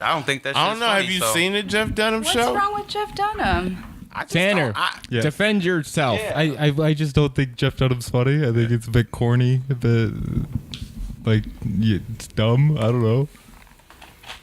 I don't think that. I don't know. Funny, Have you seen the Jeff Dunham show? What's wrong with Jeff Dunham? Tanner, defend yourself. I just don't think Jeff Dunham's funny. I think it's a bit corny, a bit it's dumb. I don't know.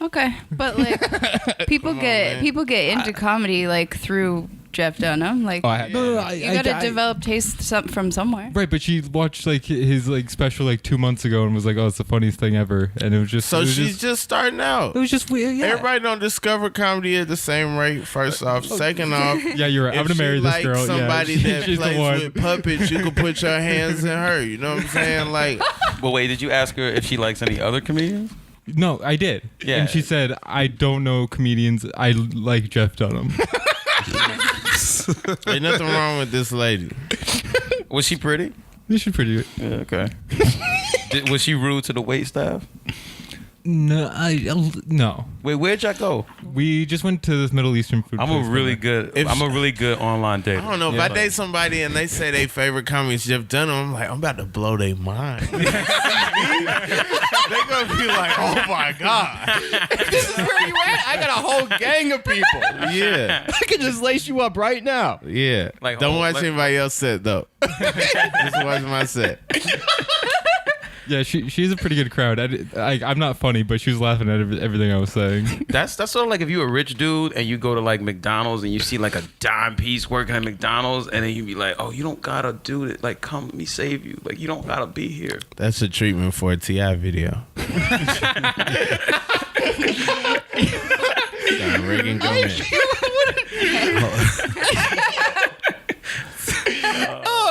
Okay, but like people get into comedy like through Jeff Dunham. Like you got to develop taste from somewhere. Right, but she watched like his like special like 2 months ago and was like, "Oh, it's the funniest thing ever," and it was just so she's just starting out. It was just weird. Yeah. Everybody don't discover comedy at the same rate. First off, second off, yeah, you're right. I'm gonna marry this girl. Somebody that plays with puppets, you can put your hands in her. You know what I'm saying? Like, but wait, did you ask her if she likes any other comedians? No, I did. Yeah. And she said, I don't know comedians. I like Jeff Dunham. Ain't nothing wrong with this lady. Was she pretty? Yeah, she's pretty good. Yeah, okay. Was she rude to the wait staff? No, no. Wait, where'd y'all go? We just went to this Middle Eastern food place. I'm a really good online dater. I don't know. If I date somebody and they say their favorite comedy is Jeff Dunham, I'm like, I'm about to blow their mind. They're going to be like, oh my God. This is where you at? I got a whole gang of people. Yeah. I can just lace you up right now. Yeah. Like, don't watch anybody else set, though. Just watch my set. Yeah, she's a pretty good crowd. I'm not funny, but she was laughing at everything I was saying. That's sort of like if you're a rich dude and you go to like McDonald's and you see like a dime piece working at McDonald's and then you be like, oh, you don't gotta do it. Like, come, let me save you. Like, you don't gotta be here. That's a treatment for a T.I. video. Reagan Gomez.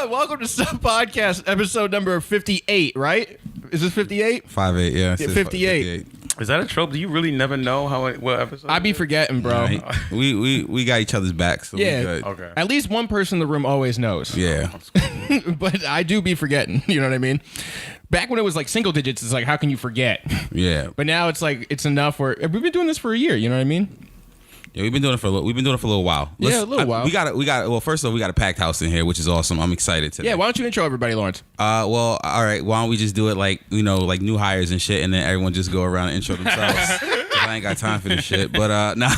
Welcome to Sub Podcast, episode number 58, right? Is this 58? 58, yeah. 58. Is that a trope? Do you really never know what episode? I be forgetting, bro. Right. We got each other's backs, so yeah. we good. Okay. At least one person in the room always knows. Yeah. But I do be forgetting, you know what I mean? Back when it was like single digits, it's like, how can you forget? Yeah. But now it's like, it's enough where we've been doing this for a year, you know what I mean? Yeah, we've been doing it for a little while. Yeah, a little while. We got well, first of all, we got a packed house in here, which is awesome. I'm excited today. Yeah, why don't you intro everybody, Lawrence? Well, all right. Why don't we just do it like, like new hires and shit, and then everyone just go around and intro themselves. 'Cause I ain't got time for this shit. But now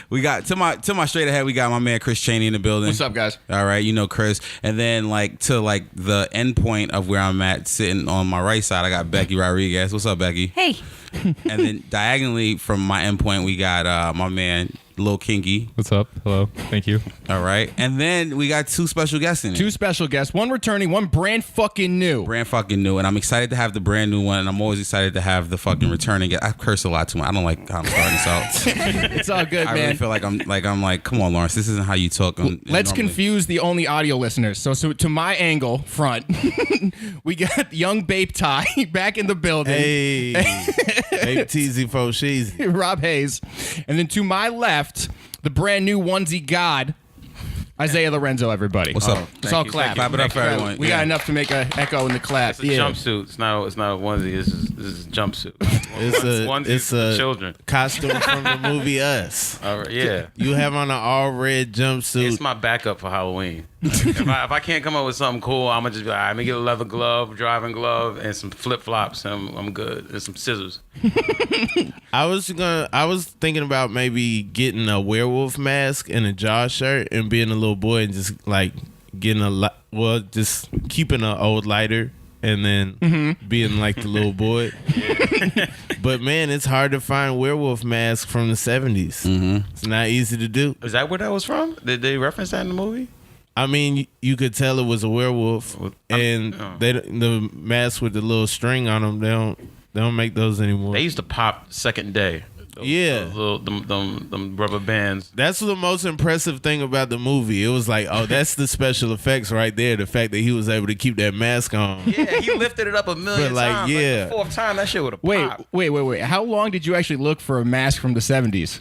we got to my straight ahead. We got my man Chris Cheney in the building. What's up, guys? All right, Chris, and then to the end point of where I'm at, sitting on my right side, I got Becky Rodriguez. What's up, Becky? Hey. And then diagonally from my end point, we got my man Lil Kinky. What's up? Hello. Thank you. All right. And then we got two special guests in it. Two special guests. One returning, one brand fucking new. Brand fucking new. And I'm excited to have the brand new one. And I'm always excited to have the fucking returning guest. I curse a lot too much. I don't like how I'm starting this out. It's all good, I man. really feel like I'm like, come on, Lawrence. This isn't how you talk. Let's confuse the only audio listeners. So to my angle, front, we got young Bape Ty back in the building. Hey. Bape Teasy Fo Sheezy. Rob Haze. And then to my left, the brand new onesie god, Isaiah Lorenzo, everybody. What's up? Let's all clap. Clap it up for everyone. We got enough to make an echo in the clap. It's a jumpsuit. It's not a onesie. This is a jumpsuit. It's a children costume from the movie Us. All right, yeah. You have on an all red jumpsuit. It's my backup for Halloween. If I can't come up with something cool, I'm gonna just be like, let me get a leather glove, driving glove, and some flip flops, and I'm good. And some scissors. I was thinking about maybe getting a werewolf mask and a jaw shirt and being a little boy and just like getting just keeping an old lighter and then being like the little boy. But man, it's hard to find werewolf masks from the 70s. It's not easy to do. Is that where that was from? Did they reference that in the movie? I mean, you could tell it was a werewolf, and the mask with the little string on them, they don't make those anymore. They used to pop second day. Them rubber bands. That's the most impressive thing about the movie. It was like, oh, that's the special effects right there. The fact that he was able to keep that mask on. Yeah, he lifted it up a million times. Yeah. Like the fourth time, that shit would have popped. Wait. How long did you actually look for a mask from the 70s?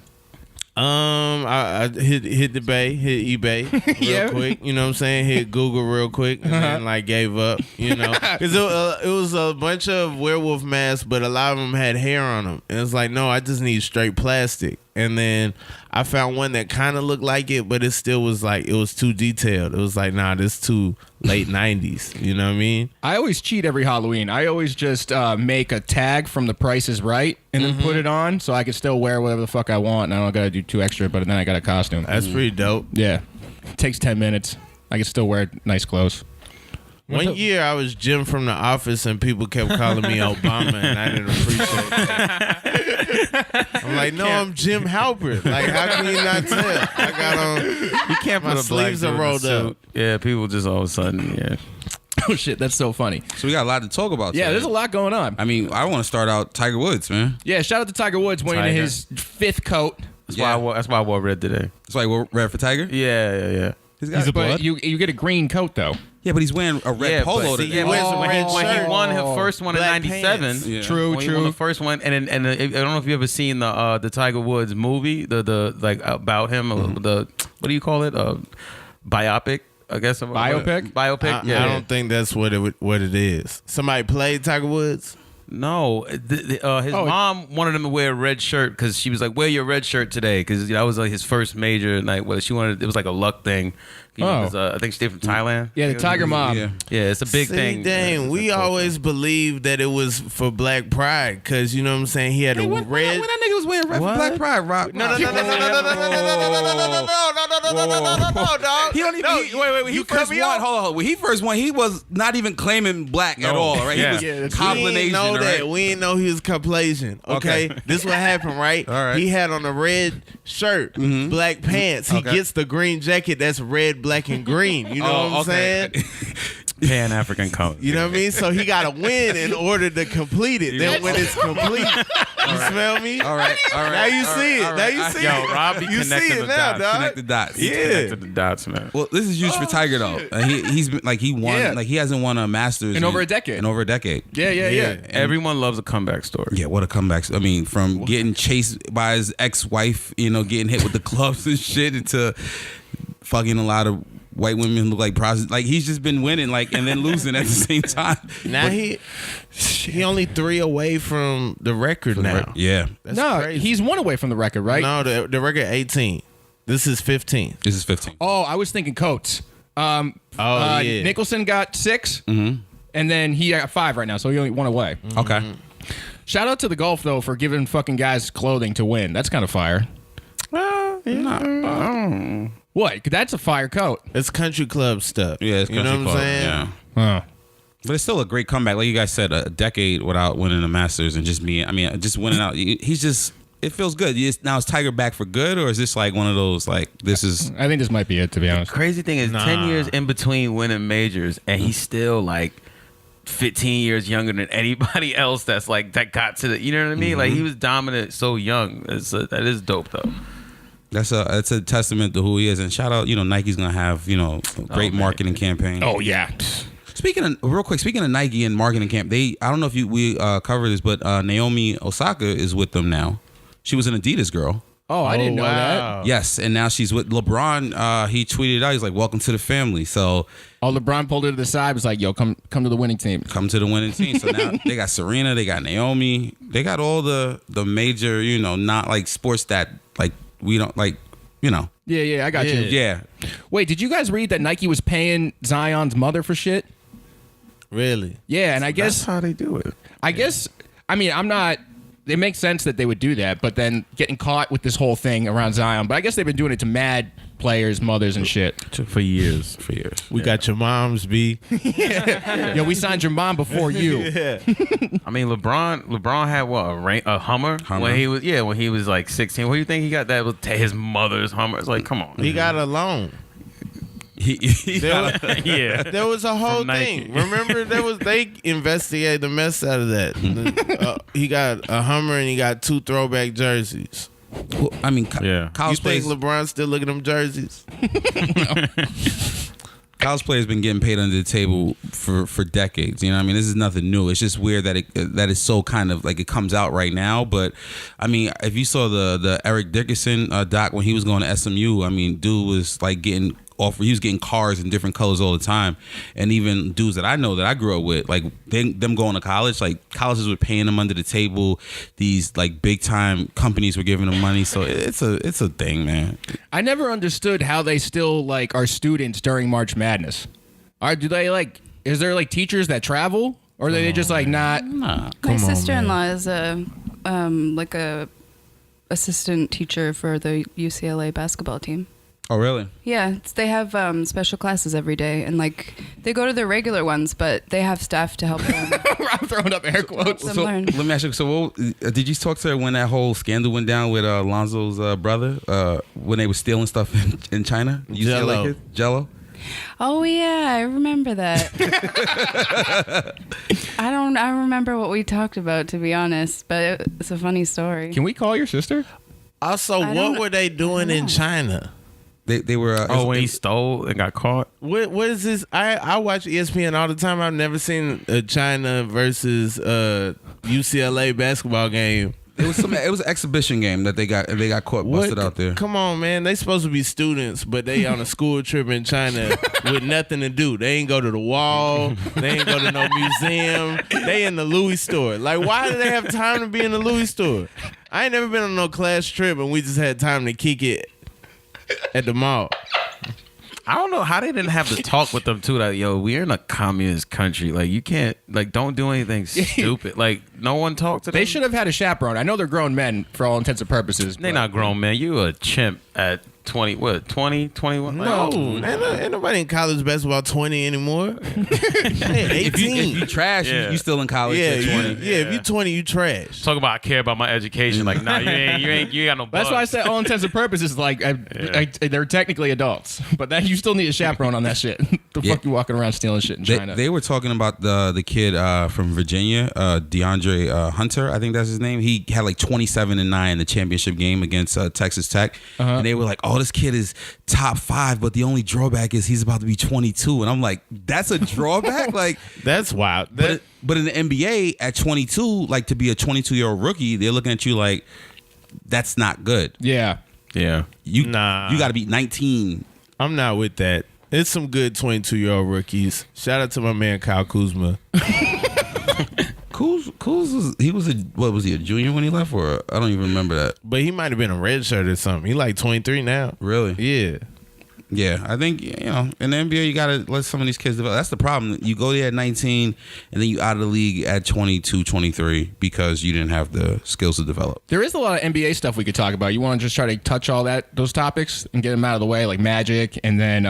I hit eBay real quick. You know what I'm saying? Hit Google real quick and then like gave up. Because it was a bunch of werewolf masks, but a lot of them had hair on them. And it's like, no, I just need straight plastic. and then I found one that kind of looked like it, but it still was like it was too detailed. It was like, nah, this too late 90s. You know what I mean? I always cheat every Halloween. I always just make a tag from The Price is Right and then put it on so I can still wear whatever the fuck I want, and I don't gotta do too extra, but then I got a costume. That's pretty dope. Yeah. It takes 10 minutes. I can still wear nice clothes. One year I was Jim from The Office and people kept calling me Obama and I didn't appreciate that. I'm like, no, I'm Jim Halpert. Like, how can you not tell? I got on. You can't My put a black sleeves dude are in a rolled up. suit. Yeah, people just all of a sudden, yeah. Oh, shit. That's so funny. So we got a lot to talk about. Yeah, today. there's a lot going on. I mean, I want to start out Tiger Woods, man. Yeah, shout out to Tiger Woods winning Tiger. his 5th coat. That's why I wore red today. That's why we're red for Tiger. Yeah. He's a But blood. you get a green coat, though. Yeah, but he's wearing a red polo but, today. yeah, wears a when red he shirt. won his first one in Black '97. pants. Yeah. True, When he won the first one, and I don't know if you ever seen the Tiger Woods movie, the like about him, the what do you call it? Biopic, I guess. Biopic? Biopic. I don't think that's what it is. Somebody played Tiger Woods. No, his mom wanted him to wear a red shirt because she was like, "Wear your red shirt today," because that was like his first major night. Well, she wanted it was like a luck thing. He was, I think she did from Thailand. Yeah, the Tiger Mom. Yeah. Yeah, it's a big See, thing. Dang, It's we a culture. always believed that it was for Black Pride because you know what I'm saying. He had a When red. that nigga was wearing red for What? Black Pride, Rob. No, dog. He don't even. Wait. When he first won, hold on. When he first won, he was not even claiming black at all, right? Yeah. He Yeah, was that's- We combination, didn't know right? that. We didn't know he was Caucasian. Okay, this what happened, right? All right. He had on a red shirt, black pants. He Okay. gets the green jacket that's red, black, and green. You know what I'm saying? Pan African color. You know what I mean? So he got to win in order to complete it. Then when it's complete, you smell me? All right. Now you see it. Now you see Yo, it. Rob be You see connecting it the now, dots. dog. Connect the dots. Yeah. Connected the dots, man. Well, this is huge for Tiger though. He's been like he won. Yeah. Like he hasn't won a Masters In over a decade. In over a decade. Yeah. Everyone loves a comeback story. Yeah, what a comeback! I mean, from getting chased by his ex-wife, getting hit with the clubs and shit, into fucking a lot of white women who look like prostitutes. Like he's just been winning, like and then losing at the same time. Now he only 3 away from the record now. Yeah, That's No, crazy. he's 1 away from the record, right? No, the record 18. This is 15. this is 15. Oh, I was thinking Coates. Yeah. Nicholson got 6, and then he got 5 right now, so he only 1 away. Okay. Shout out to the golf though for giving fucking guys clothing to win. That's kind of fire. What? That's a fire coat. It's country club stuff. Yeah, it's you know country what I'm club, saying? Yeah. Huh. But it's still a great comeback. Like you guys said, a decade without winning the Masters and just just winning out. He's just, it feels good. Now is Tiger back for good, or is this like one of those like this is? I think this might be it, to be honest. Crazy thing is, 10 years in between winning majors, and he's still like 15 years younger than anybody else that's like that got to the. You know what I mean? Like he was dominant so young. That is dope though. That's a testament to who he is. And shout out, Nike's gonna have a great marketing campaign. Oh yeah. Speaking of Nike and marketing camp, I don't know if we covered this, but Naomi Osaka is with them now. She was an Adidas girl. Oh, I didn't know that. Yes, and now she's with LeBron. He tweeted out, he's like, "Welcome to the family." So Oh, LeBron pulled her to the side. Was like, "Yo, come to the winning team." come to the winning team. So now they got Serena, they got Naomi, they got all the major, not like sports that like we don't like, Yeah, I got you. Yeah. Wait, did you guys read that Nike was paying Zion's mother for shit? Really? Yeah, and I That's guess how they do it. I mean, I'm not. It makes sense that they would do that, but then getting caught with this whole thing around Zion. But I guess they've been doing it to mad players, mothers, and shit. For years. We got your moms, B. Yo, we signed your mom before you. I mean, LeBron had what a Hummer when he was like 16. What do you think he got? That was his mother's Hummer. It's like, come on. He got a loan. Yeah. There was a whole From Nike. thing. Remember, they investigated the mess out of that. He got a Hummer and he got 2 throwback jerseys. Well, I mean, Yeah. You college think players, LeBron still look at them jerseys? college players been getting paid under the table for decades. You know what I mean? This is nothing new. It's just weird that it's so kind of like it comes out right now. But I mean, if you saw the Eric Dickerson doc when he was going to SMU, I mean, dude was like getting offer. He was getting cars in different colors all the time, and even dudes that I know that I grew up with, like them going to college, like colleges were paying them under the table. These like big time companies were giving them money, so it's a thing, man. I never understood how they still like are students during March Madness. Do they like? Is there like teachers that travel, or are they just like not? Nah. My sister-in-law is a assistant teacher for the UCLA basketball team. Oh, really? Yeah, they have special classes every day, and like they go to their regular ones, but they have staff to help them. I'm throwing up air quotes. them So learn. let me ask you. So, did you talk to her when that whole scandal went down with Lonzo's brother? When they were stealing stuff in China? Jell-O. Jello. Oh yeah, I remember that. I don't remember what we talked about, to be honest, but it's a funny story. Can we call your sister? Also, what were they doing in China? They were. when he stole and got caught. What is this? I watch ESPN all the time. I've never seen a China versus UCLA basketball game. It was an exhibition game that they got caught busted out there. Come on, man. They supposed to be students, but they on a school trip in China with nothing to do. They ain't go to the wall. They ain't go to no museum. They in the Louis store. Like, why do they have time to be in the Louis store? I ain't never been on no class trip and we just had time to kick it at the mall. I don't know how they didn't have to talk with them too. Like, yo, we're in a communist country. Like, you can't, like, don't do anything stupid. Like, no one talked to them. They should have had a chaperone. I know they're grown men for all intents and purposes. They're not grown, man. You a chimp at 20, 21? No, ain't nobody in college basketball 20 anymore. Hey, 18. If you trash, you still in college. Yeah, at 20. if you 20, you trash. Talk about I care about my education. Like, nah, you got no bugs. That's why I said all intents and purposes. Like, they're technically adults, but then you still need a chaperone on that shit. The fuck you walking around stealing shit in China? They were talking about the kid from Virginia, DeAndre Hunter, I think that's his name. He had like 27-9 in the championship game against Texas Tech, and they were like, "Oh, this kid is top 5, but the only drawback is he's about to be 22." And I'm like, "That's a drawback?" Like, That's wild. but in the NBA at 22, like to be a 22-year-old rookie, they're looking at you like that's not good. Yeah. Yeah. You Nah. you got to be 19. I'm not with that. It's some good 22-year-old rookies. Shout out to my man Kyle Kuzma. Kuz was he a junior when he left, or I don't even remember that. But he might have been a red shirt or something. He like 23 now. Really? Yeah. Yeah, I think, in the NBA, you got to let some of these kids develop. That's the problem. You go there at 19, and then you out of the league at 22, 23 because you didn't have the skills to develop. There is a lot of NBA stuff we could talk about. You want to just try to touch all those topics and get them out of the way, like Magic, and then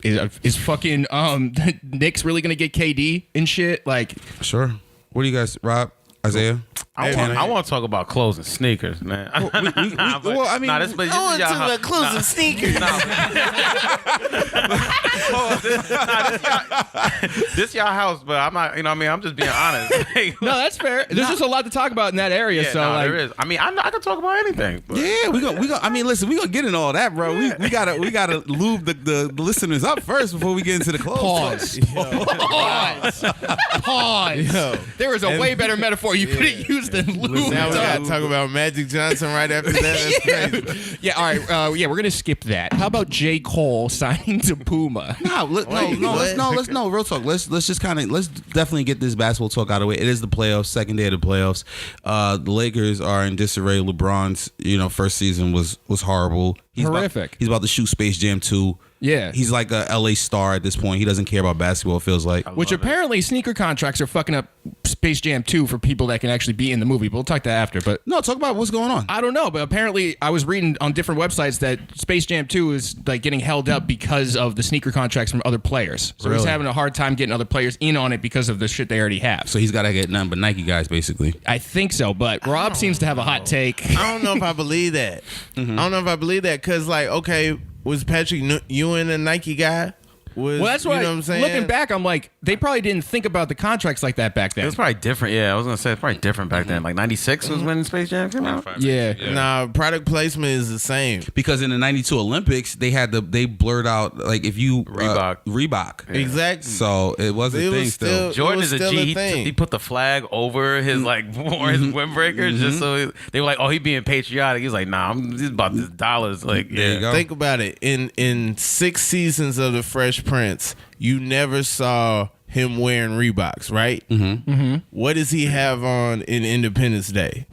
is fucking Knicks really going to get KD and shit? Like, Sure. What do you guys, Rob, Isaiah? I want to talk about clothes and sneakers, man. This this y'all house. clothes and sneakers. This y'all house, but I'm not. I'm just being honest. no, that's fair. There's just a lot to talk about in that area. Yeah, so there is. I can talk about anything. But. Yeah, we go. I mean, listen, we gonna get in all that, bro. We gotta lube the listeners up first before we get into the clothes. Pause. Yo. There was a way better metaphor you could have used than lube. Now we gotta talk about Magic Johnson right after that. That's crazy. Yeah, all right. We're gonna skip that. How about J. Cole signing to Puma? Real talk. Let's definitely get this basketball talk out of the way. It is the playoffs, second day of the playoffs. The Lakers are in disarray. LeBron's, first season was horrible. Horrific. He's about to shoot Space Jam 2. Yeah. He's like a LA star at this point. He doesn't care about basketball, it feels like. Which apparently sneaker contracts are fucking up Space Jam 2 for people that can actually be in the movie. But we'll talk that after. But No, talk about what's going on. I don't know, but apparently I was reading on different websites that Space Jam 2 is like getting held up because of the sneaker contracts from other players. So he's Really? having a hard time getting other players in on it because of the shit they already have. So he's got to get nothing but Nike guys, basically. I think so, but Rob seems to have a hot take. I don't know if I believe that. I don't know if I believe that because, like, okay, was Patrick Ewing a Nike guy? was. Well, that's you why. know what I'm saying. Looking back, I'm like, they probably didn't think about the contracts like that back It then. was probably different. Yeah, I was gonna say it's probably different back then. Like '96 was when Space Jam came out. Yeah. Nah, product placement is the same. Because in the '92 Olympics, they blurred out like if you Reebok. Exactly. So it was a It thing was still. Jordan is a still G. a thing. He put the flag over his or his windbreaker just so they were like, oh, he being patriotic. He's like, nah, I'm just about this dollars. Like, There you go. Think about it. In 6 seasons of The Fresh Prince, you never saw him wearing Reeboks, right? What does he have on in Independence Day?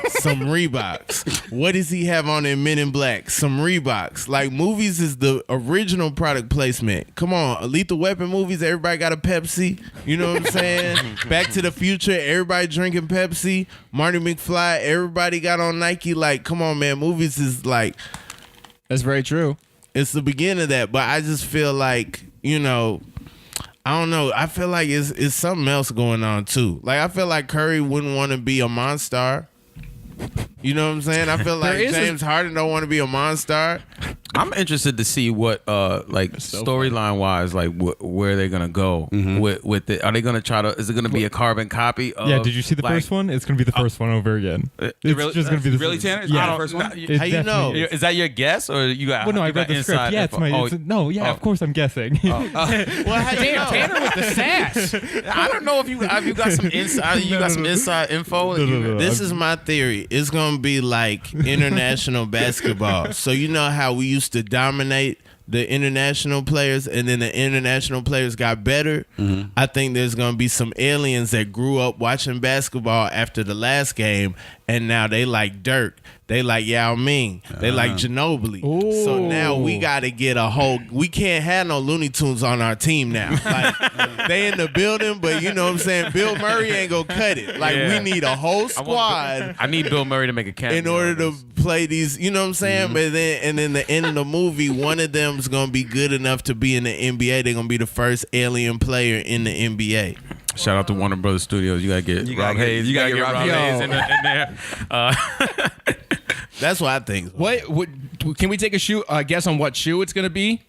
Some Reeboks. What does he have on in Men in Black? Some Reeboks. Like, movies is the original product placement. Come on, Lethal Weapon movies, everybody got a Pepsi. You know what I'm saying? Back to the Future, everybody drinking Pepsi. Marty McFly, everybody got on Nike. Like, come on, man. Movies is like... That's very true. It's the beginning of that, but I just feel like, I don't know. I feel like it's something else going on too. Like, I feel like Curry wouldn't want to be a Monstar. You know what I'm saying? I feel like James Harden don't want to be a Monstar. I'm interested to see what storyline wise, like where they're gonna go with it. Are they gonna try to? Is it gonna be a carbon copy? Of, Yeah, did you see the first one? It's gonna be the first one over again. It's just gonna be the Really, Tanner? Is Yeah. that the first one? How you know? Is that your guess or you got? Well, no, I you read got the script. inside Yeah, info? of course I'm guessing. Well, how you know? Tanner with the sass. I don't know if you got some inside. You got some inside info. No. This is my theory. It's gonna be like international basketball. So you know how we used to dominate the international players, and then the international players got better. I think there's gonna be some aliens that grew up watching basketball after the last game, and now they like Dirk. They like Yao Ming. They like Ginobili. So now we got to get a whole. We can't have no Looney Tunes on our team now. Like, they in the building, but you know what I'm saying. Bill Murray ain't gonna cut it. Like, we need a whole squad I need Bill Murray to make a cameo in order to play these. You know what I'm saying. But then the end of the movie, one of them's gonna be good enough to be in the NBA. They're gonna be the first alien player in the NBA. Shout out to Warner Brothers Studios. You gotta get Rob Haze. You gotta get Rob Haze in there. That's what I think. What can we take a guess on what shoe it's gonna be?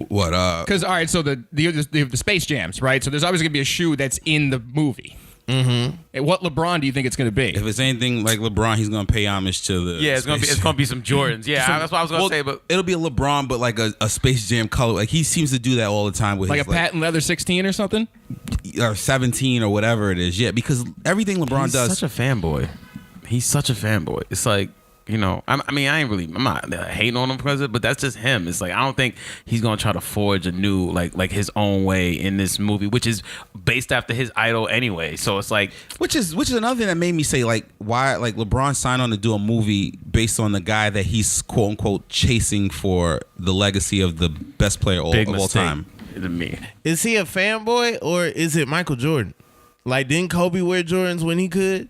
What? Because all right, so the Space Jams, right? So there's always gonna be a shoe that's in the movie. And what LeBron do you think it's gonna be? If it's anything like LeBron, he's gonna pay homage to the. Yeah, it's gonna be some Jordans. Yeah, that's what I was gonna say. But it'll be a LeBron, but like a Space Jam color. Like, he seems to do that all the time with like his, a patent leather 16 or something, or 17 or whatever it is. Yeah, because everything LeBron he's does. such a fanboy. He's such a fanboy. It's like, I'm not hating on him because of it, but that's just him. It's like, I don't think he's gonna try to forge a new like his own way in this movie, which is based after his idol anyway. So it's like, Which is another thing that made me say, like, why, like, LeBron signed on to do a movie based on the guy that he's quote unquote chasing for the legacy of the best player of all time. To me, Is he a fanboy or is it Michael Jordan? Like, didn't Kobe wear Jordans when he could?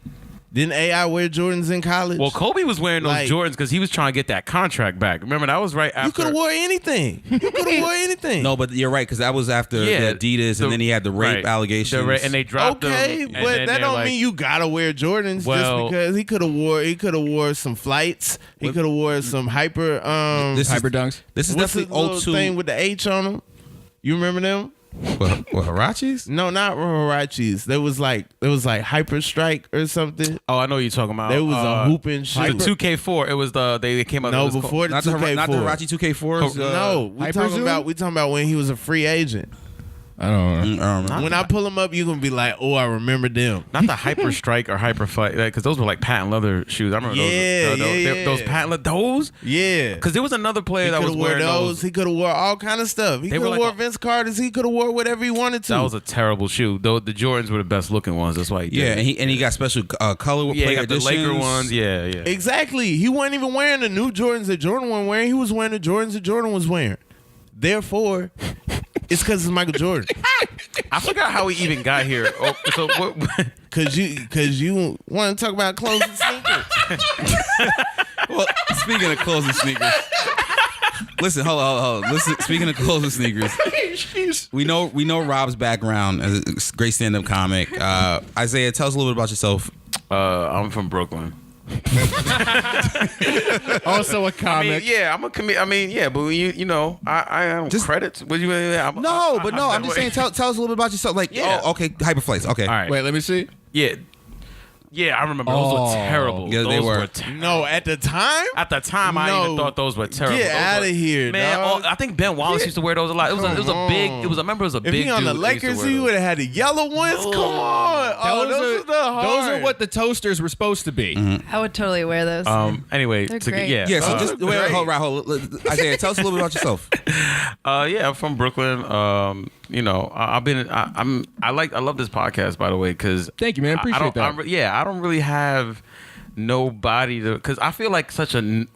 Didn't AI wear Jordans in college? well, Kobe was wearing those Jordans because he was trying to get that contract back. Remember, that was right after. you could have wore anything. You could have wore anything. No, but you're right, because that was after the Adidas, and then he had the rape allegations. And they dropped Okay, them. but that don't mean you gotta wear Jordans Well, just because he could have wore some flights. He could have wore some hyper hyper dunks. This is what's the definitely little 02. thing with the H on them? You remember them? What, Hirachis? No, not Hirachis. There was like Hyper Strike or something. Oh, I know what you're talking about. There was a hooping shit. The 2K4. It was they came out. No, it was before the Not the 2K4. Hirachi 2K4s? No, we talking about when he was a free agent. I don't know. When I pull him up, you gonna be like, "Oh, I remember them." Not the Hyper Strike or Hyper Fight, because those were like patent leather shoes. I remember those patent leather. Those? Yeah. Because there was another player He that could was have wore wearing those. He could have wore all kind of stuff. He They could were have like wore a- Vince Carter's. He could have wore whatever he wanted to. That was a terrible shoe. Though the Jordans were the best looking ones. That's why he did Yeah, it. and he got special color Yeah, he player got the Laker editions. ones. Yeah. Exactly. He wasn't even wearing the new Jordans that Jordan wasn't wearing. He was wearing the Jordans that Jordan was wearing. Therefore, it's because it's Michael Jordan. I forgot how he even got here. Oh, so what? Cause you want to talk about clothes and sneakers. Well, speaking of clothes and sneakers. Listen, hold on. Listen, speaking of clothes and sneakers, we know Rob's background as a great stand-up comic. Isaiah, tell us a little bit about yourself. I'm from Brooklyn. Also a comic. I'm a comic. But you know, I am Just credits. What you? I'm just saying. Tell us a little bit about yourself. Like, okay, Hyperflates. Okay, all right. Wait, let me see. Yeah, I remember those were terrible. Yeah, they were. No, at the time. At the time, I even thought those were terrible. Get out of here, man. dog. I think Ben Wallace used to wear those a lot. It was a big. I remember it was a big. If he on the dude Lakers, he would have had the yellow ones. Come on, those are what the toasters were supposed to be. I would totally wear those. Anyway, They're great. Yeah. So just hold. Isaiah, tell us a little bit about yourself. I'm from Brooklyn. You know, I love this podcast, by the way, because thank you, man. Appreciate that. I don't really have nobody to, because I feel like such a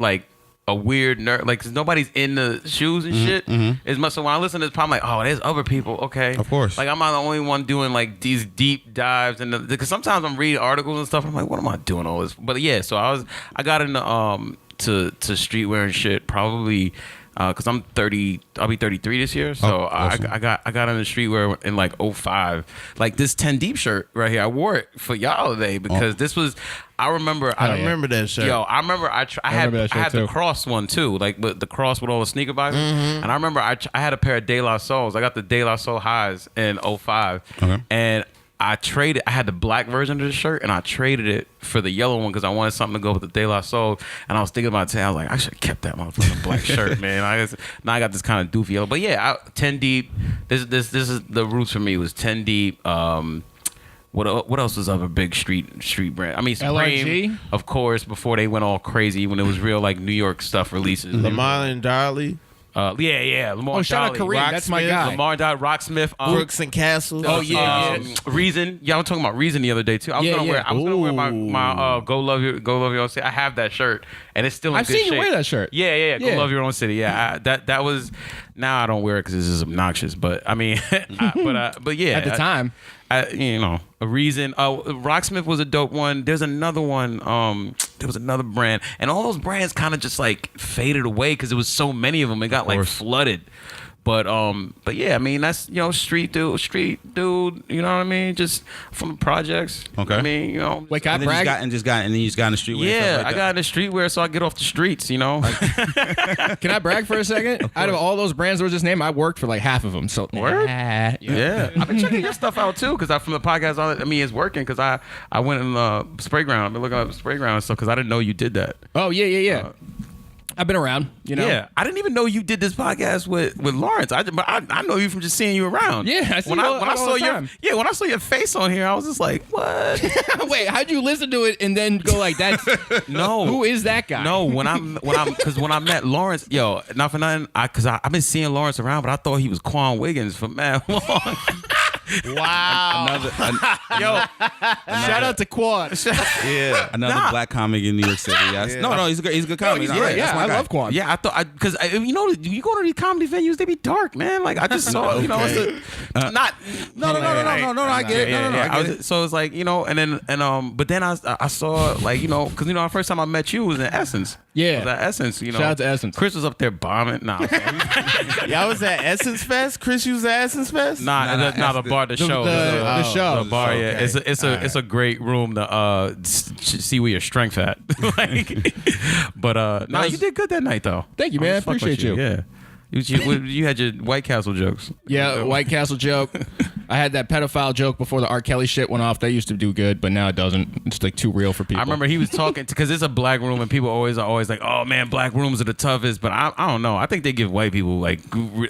weird nerd, like, cause nobody's in the shoes and shit as much. So when I listen to this, I'm like, oh, there's other people. Okay, of course. Like, I'm not the only one doing like these deep dives, and because sometimes I'm reading articles and stuff. I'm like, what am I doing all this? But yeah, so I got into to streetwear and shit probably. Cause I'm 30, I'll be 33 this year. So awesome. I got into streetwear in like 05. Like this 10 Deep shirt right here, I wore it for y'all today because this was. I remember that shirt. Yo, I remember I had the cross one too, like the cross with all the sneaker boxes. And I remember I had a pair of De La Souls. I got the De La Soul highs in 05. Okay. And I had the black version of the shirt and I traded it for the yellow one because I wanted something to go with the De La Soul. And I was thinking about it today. I was like, I should have kept that motherfucking black shirt, man. Now I got this kind of doofy yellow. But yeah, 10 Deep. This is the roots for me was 10 Deep. What else was other big street brand? I mean, Supreme, LRG? of course, before they went all crazy when it was real like New York stuff releases. Lamar and Darley. Lamar. Shout out Kareem. That's my guy. Lamar Dot, Rocksmith, Brooks and Castle. Reason. Yeah, I was talking about Reason the other day too. I was gonna wear my Go Love Your Own City. I have that shirt and it's still in I've good seen shape. you wear that shirt. Yeah. Go Love Your Own City. Yeah, that was. Now I don't wear it because it's just obnoxious. But I mean, but yeah. At the time. A Reason. Rocksmith was a dope one. There's another one. There was another brand, and all those brands kind of just like faded away because there was so many of them. It got like flooded. But yeah, I mean that's street dude. You know what I mean? Just from the projects. Okay. I mean, you know. Wait, can I brag? And you just got in the streetwear. Yeah, I got in the streetwear, so I get off the streets. You know. Can I brag for a second? Out of all those brands that were just named, I worked for like half of them. So word. Yeah. I've been checking your stuff out too, because from the podcast. I mean, it's working because I went in the spray ground. I've been looking up spray ground and stuff because I didn't know you did that. Oh yeah. I've been around, you know. Yeah, I didn't even know you did this podcast with Lawrence. I know you from just seeing you around. Yeah, I see when I saw your face on here, I was just like, what? Wait, how'd you listen to it and then go like that? No, who is that guy? No, when I met Lawrence, yo, not for nothing, because I've been seeing Lawrence around, but I thought he was Quan Wiggins for mad long. Wow. Shout out to Quan. Yeah. Another black comic in New York City. Yes. No, he's a good comic. I love Quan. Yeah, I thought because you go to these comedy venues, they be dark, man. Like I just saw, No, I get it. Yeah. So it's like, but then I saw like, because the first time I met you was in Essence. Yeah. It was at Essence. Shout out to Essence. Chris was up there bombing. Nah. Y'all was at Essence Fest. Chris, you was at Essence Fest. The bar, the show, the show, the bar. Okay. Yeah, it's a great room to see where your strength at. But you did good that night though. Thank you, man. Appreciate you. Yeah. You had your White Castle jokes. Yeah, White Castle joke. I had that pedophile joke before the R. Kelly shit went off. That used to do good, but now it doesn't. It's like too real for people. I remember he was talking because it's a black room and people always like, oh man, black rooms are the toughest. But I don't know. I think they give white people like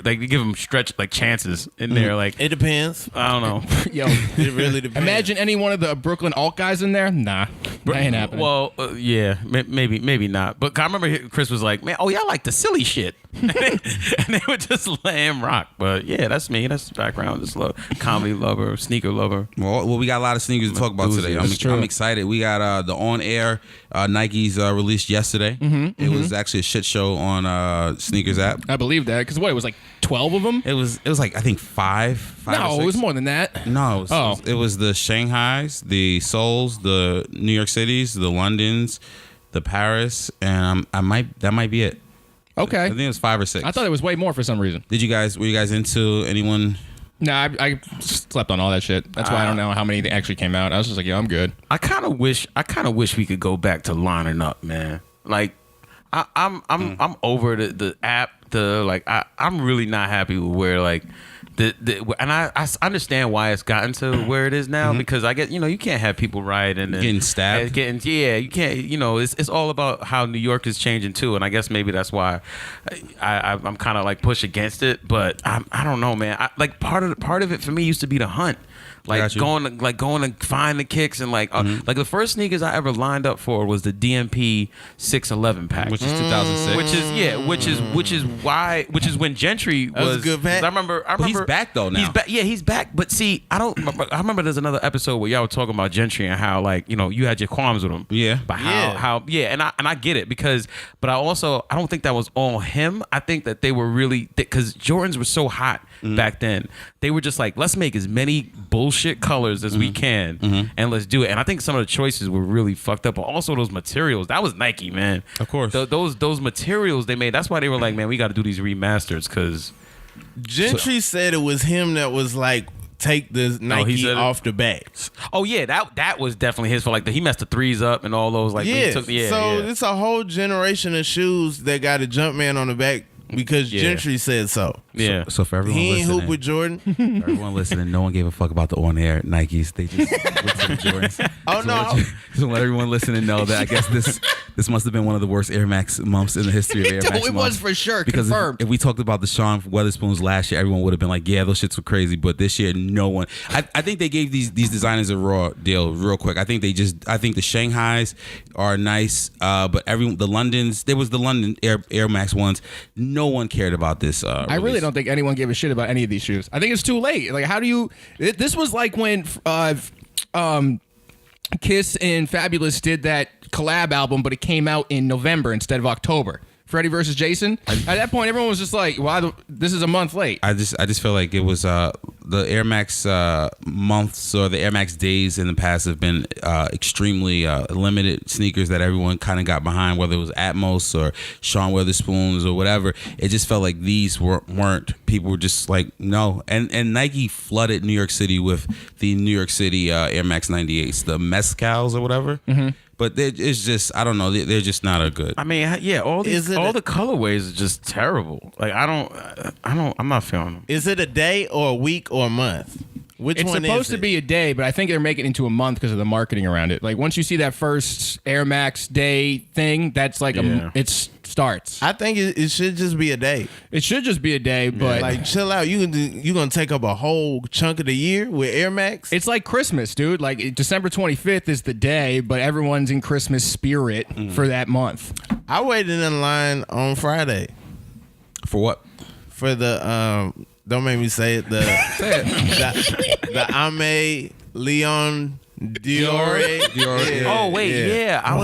they give them chances in there. Like it depends. I don't know. Yo, it really depends. Imagine any one of the Brooklyn alt guys in there. Nah, that ain't happening. Well, yeah, maybe not. But I remember Chris was like, man, y'all like the silly shit. And they would just let him rock. But yeah, that's me. That's the background. Just love comedy lover, sneaker lover. Well, we got a lot of sneakers to talk about today. I'm excited. We got the on air Nikes released yesterday. It was actually a shit show on Sneakers app. I believe that because it was like 12 of them. It was like I think five. No, it was more than that. No, it was the Shanghais, the Seouls, the New York Cities, the Londons, the Paris, and that might be it. Okay. I think it was 5 or 6. I thought it was way more for some reason. Were you guys into anyone Nah, I slept on all that shit. That's why I don't know how many actually came out. I was just like, yeah, I'm good. I kind of wish we could go back to lining up, man. Like, I'm over the app. I'm really not happy with where like and I understand why it's gotten to where it is now because I get you can't have people rioting and getting stabbed. You can't it's all about how New York is changing too, and I guess maybe that's why I'm kind of like push against it, but I don't know, man. Like part of it for me used to be the hunt. Like going to find the kicks and like the first sneakers I ever lined up for was the DMP 611 pack, which is 2006. Which is when Gentry was good, man. I remember he's back though now. He's back. Yeah, he's back. But see, I remember there's another episode where y'all were talking about Gentry and how like you had your qualms with him. Yeah. But how and I get it but I don't think that was all him. I think that they were really because Jordans were so hot back then. They were just like, let's make as many bullshit colors as we can and let's do it. And I think some of the choices were really fucked up. But also those materials, that was Nike, man. Of course. Those materials they made, that's why they were like, man, we got to do these remasters because Gentry said it was him that was like, take the Nike off the back. Oh yeah, that was definitely his fault. Like he messed the threes up and all those like it's a whole generation of shoes that got a Jumpman on the back because Gentry said so. Yeah. So for everyone he ain't listening, hoop with Jordan. for everyone listening, no one gave a fuck about the on-air Nikes. They just went to the Jordans. Oh no! So let everyone listening know that I guess this must have been one of the worst Air Max months in the history of Air Max months. It was for sure. Because confirmed. If we talked about the Sean Weatherspoons last year, everyone would have been like, yeah, those shits were crazy. But this year, no one. I think they gave these designers a raw deal real quick. I think the Shanghais are nice, but the Londons, there was the London Air Max ones. No one cared about this. I really don't think anyone gave a shit about any of these shoes. I think it's too late. Like, how do you? This was like when Kiss and Fabulous did that collab album, but it came out in November instead of October. Freddie versus Jason. At that point, everyone was just like, "Why? This is a month late." I just feel like it was the Air Max months or the Air Max days in the past have been extremely limited sneakers that everyone kind of got behind, whether it was Atmos or Sean Weatherspoons or whatever. It just felt like these weren't. People were just like, no. And Nike flooded New York City with the New York City Air Max 98s, the Mezcals or whatever. But it's just, I don't know, they're just not a good. I mean, yeah, all the colorways are just terrible. Like I'm not feeling them. Is it a day or a week or a month? Which it's one supposed is to be a day, but I think they're making it into a month because of the marketing around it. Like once you see that first Air Max Day thing, that's like it starts. I think it should just be a day. It should just be a day, but like chill out. You're gonna take up a whole chunk of the year with Air Max. It's like Christmas, dude. Like December 25th is the day, but everyone's in Christmas spirit for that month. I waited in line on Friday. For what? For the don't make me say it. The Ame Leon Dior. Oh wait, yeah. I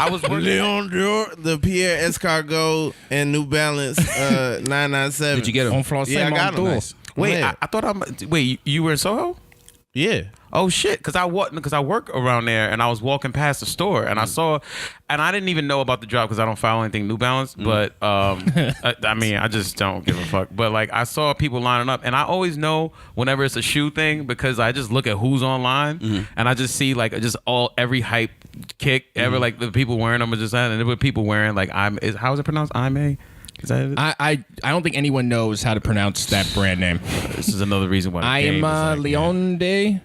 was working. Leon Dior, the Pierre Escargot and New Balance 997. Did you get them? Yeah, I got them. Nice. Wait, I thought you were in Soho? Yeah. Oh shit! Because I work around there, and I was walking past the store, and I saw, and I didn't even know about the drop because I don't follow anything New Balance. But I mean, I just don't give a fuck. But like, I saw people lining up, and I always know whenever it's a shoe thing because I just look at who's online, and I just see like every hype kick ever, like the people wearing them are just and there were people wearing like how is it pronounced? Ime. Is that it? I don't think anyone knows how to pronounce that brand name. This is another reason why. I am like, Leon Day.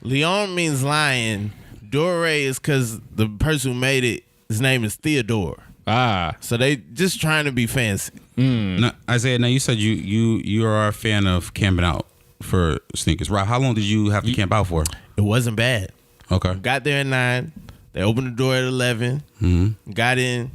Leon means lion. Dore is because the person who made it, his name is Theodore. So they just trying to be fancy. Now, Isaiah, now you said you are a fan of camping out for sneakers. Rob, how long did you have to camp out for? It wasn't bad. Okay. Got there at 9. They opened the door at 11. Got in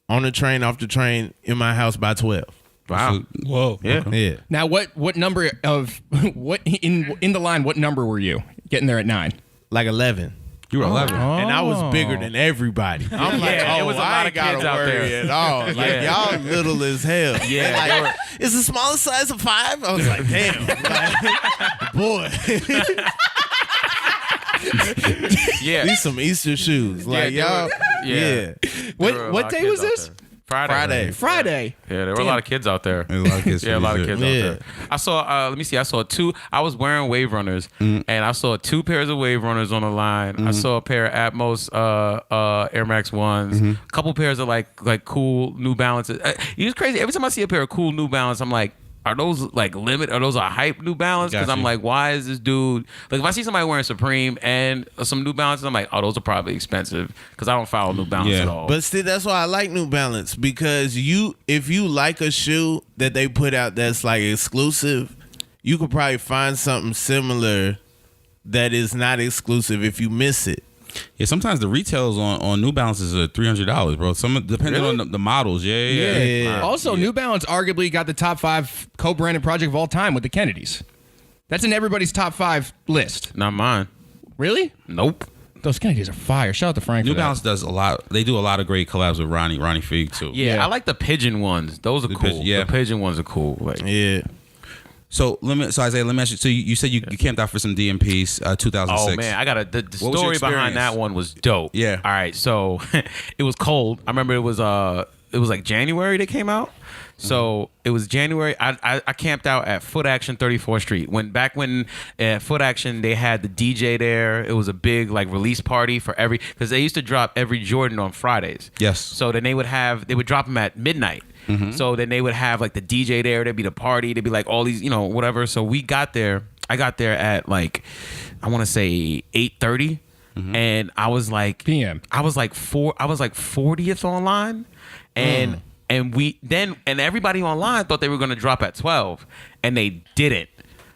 on the train, off the train, in my house by 12. Wow. Whoa. Yeah. Okay. Yeah. Now, what number of what in the line? What number were you getting there at 9? Like 11. You were 11. And I was bigger than everybody. I'm like, it was a lot of kids out there at all. Like, y'all little as hell. Yeah. Like, is the smallest size of 5? I was like, damn. Like, boy. Yeah. These some Easter shoes. Like, y'all. Yeah. What day was this? Friday. Yeah, there were a lot of kids out there. There's a lot of kids. Yeah, a lot of kids out Yeah. there. I saw. Let me see. I saw two. I was wearing Wave Runners, and I saw 2 pairs of Wave Runners on the line. I saw a pair of Atmos Air Max ones. A couple pairs of like cool New Balances. It's crazy. Every time I see a pair of cool New Balance, I'm like, are those like limit? Are those a hype New Balance? Because I'm like, why is this dude like? If I see somebody wearing Supreme and some New Balances, I'm like, oh, those are probably expensive because I don't follow New Balance at all. But still, that's why I like New Balance, because if you like a shoe that they put out that's like exclusive, you could probably find something similar that is not exclusive if you miss it. Yeah, sometimes the retails on New Balances are $300, bro. Some depending on the models. Yeah. Also, New Balance arguably got the top 5 co-branded project of all time with the Kennedys. That's in everybody's top 5 list. Not mine. Really? Nope. Those Kennedys are fire. Shout out to Frank. New for that. Balance does a lot. They do a lot of great collabs with Ronnie Feig too. Yeah, I like the pigeon ones. Those are cool. Yeah. The pigeon ones are cool. Like, Yeah. So Isaiah, let me ask you. So you said you camped out for some DMPs, 2006. oh man, I got the What was your story behind experience? that one was dope. Yeah. All right, so it was cold. I remember it was like January they came out. So it was January. I camped out at Foot Action 34th Street. Back when at Foot Action they had the DJ there. It was a big like release party for because they used to drop every Jordan on Fridays. Yes. So then they would drop them at midnight. So then they would have like the DJ there. There'd be the party. There'd be like all these, whatever. So we got there. I got there at like, I want to say 8:30, and I was like PM. I was like 40th online, and everybody online thought they were gonna drop at 12, and they didn't.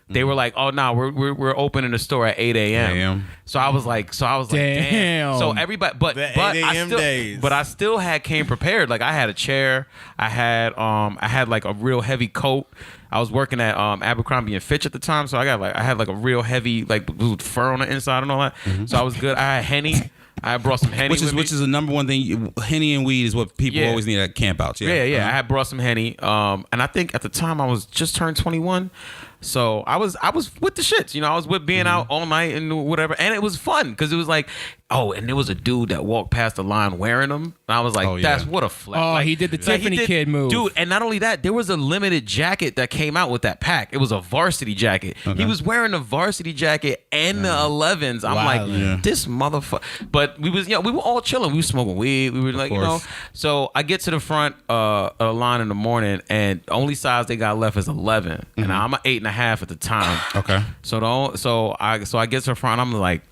They were like, "Oh no, we're opening the store at 8 a.m." So I was like, damn. So everybody, but The 8 I a.m. still, days. but I still came prepared. Like I had a chair, I had like a real heavy coat. I was working at Abercrombie and Fitch at the time, so I had like a real heavy like with fur on the inside and all that. So I was good. I had Henny. I brought some Henny, which is the number one thing. Henny and weed is what people always need at campouts. Yeah. I had brought some Henny, and I think at the time I was just turned 21, so I was with the shits. I was with being out all night and whatever, and it was fun because it was like, and there was a dude that walked past the line wearing them, and I was like, that's what a flex. Oh, like, he did the Tiffany Kid move, dude. And not only that, there was a limited jacket that came out with that pack. It was a varsity jacket. Okay. He was wearing the varsity jacket and the 11s. I'm like, this motherfucker. But we were all chilling. We were smoking weed. We were like, So I get to the front of the line in the morning, and the only size they got left is 11, and I'm an 8.5 at the time. Okay. So I get to the front. I'm like,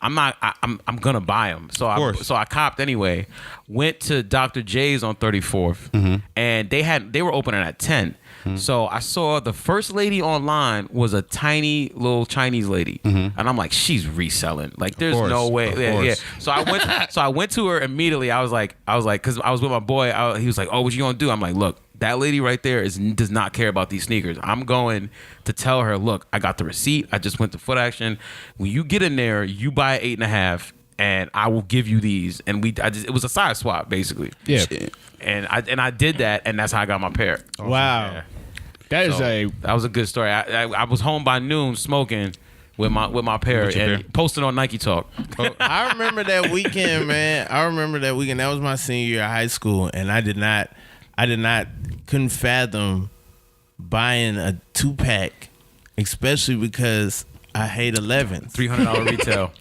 I'm gonna buy them. So I copped anyway. Went to Dr. J's on 34th, and they were opening at 10. So I saw the first lady online was a tiny little Chinese lady, and I'm like, she's reselling. Like, there's no way. Yeah. So I went to her immediately. I was like, because I was with my boy. He was like, oh, what you gonna do? I'm like, look, that lady right there does not care about these sneakers. I'm going to tell her, look, I got the receipt. I just went to Foot Action. When you get in there, you buy 8.5, and I will give you these. And it was a size swap basically. Yeah. And I did that, and that's how I got my pair. Wow. Yeah. That was a good story. I was home by noon smoking with my pair and posted on Nike Talk. I remember that weekend, man. That was my senior year of high school, and I couldn't fathom buying a 2-pack, especially because I hate 11s. $300 retail.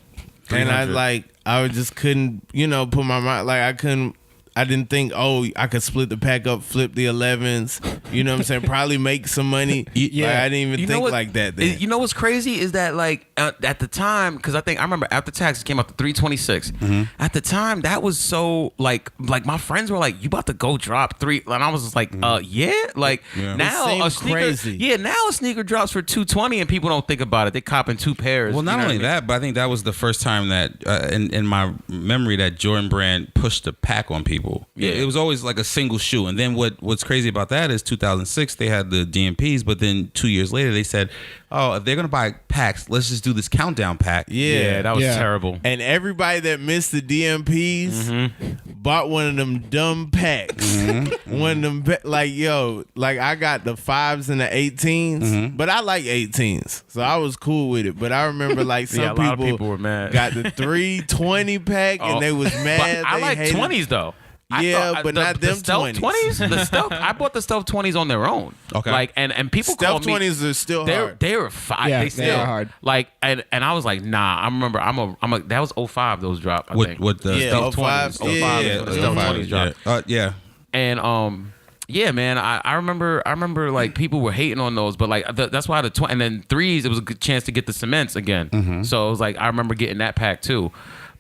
And I just couldn't, put my mind, I didn't think, I could split the pack up, flip the 11s, you know what I'm saying? Probably make some money. Yeah. I didn't even think like that then. You know what's crazy is that at the time, because I remember After Tax came out to $326. At the time, that was so like my friends were like, you about to go drop 3, and I was just like, yeah. Like now a sneaker, crazy. Now a sneaker drops for $220 and people don't think about it. They copping 2 pairs. Well, not only that, but I think that was the first time that in my memory that Jordan Brand pushed the pack on people. Yeah. It was always like a single shoe. And then what's crazy about that is 2006 they had the DMPs, but then 2 years later they said, oh, if they're gonna buy packs, let's just do this countdown pack. Yeah, that was terrible. And everybody that missed the DMPs bought one of them dumb packs. One of them I got the 5s and the 18s, but I like 18s, so I was cool with it. But I remember some people were mad. Got the 320 pack and they was mad. But I like 20s though. but not them stealth 20s. The stealth. I bought the stealth 20s on their own. Okay. Like and people stealth call me, 20s are still hard. They were fire. Yeah, they still are hard. Like and I was like, nah. I remember I'm a that was 05 those dropped. I think. With the Yeah, stealth 05. 20s. Yeah, the stealth 20s dropped. Yeah. And yeah, man, I remember like people were hating on those, but like that's why and then threes, it was a good chance to get the cements again. So it was like I remember getting that pack too.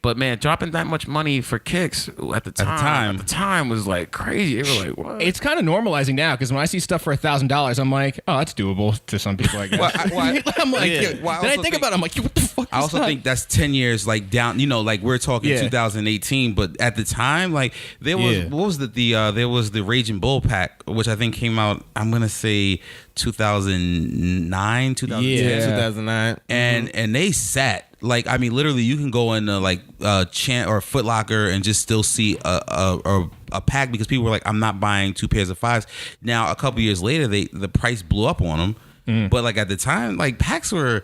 But man, dropping that much money for kicks at the time was like crazy. They were like, what? It's kind of normalizing now because when I see stuff for $1,000, I'm like, oh, that's doable to some people, I guess. I'm like, then I think about it, I'm like, what the fuck? I also think that's 10 years like down. You know, like we're talking 2018, but at the time, like there was what was there was the Raging Bull pack, which I think came out. I'm gonna say 2009, 2010, 2009, and they sat. Like, I mean, literally, you can go into like Chant or Foot Locker and just still see a pack because people were like, I'm not buying 2 pairs of fives. Now, a couple years later, the price blew up on them. But like at the time, like packs were,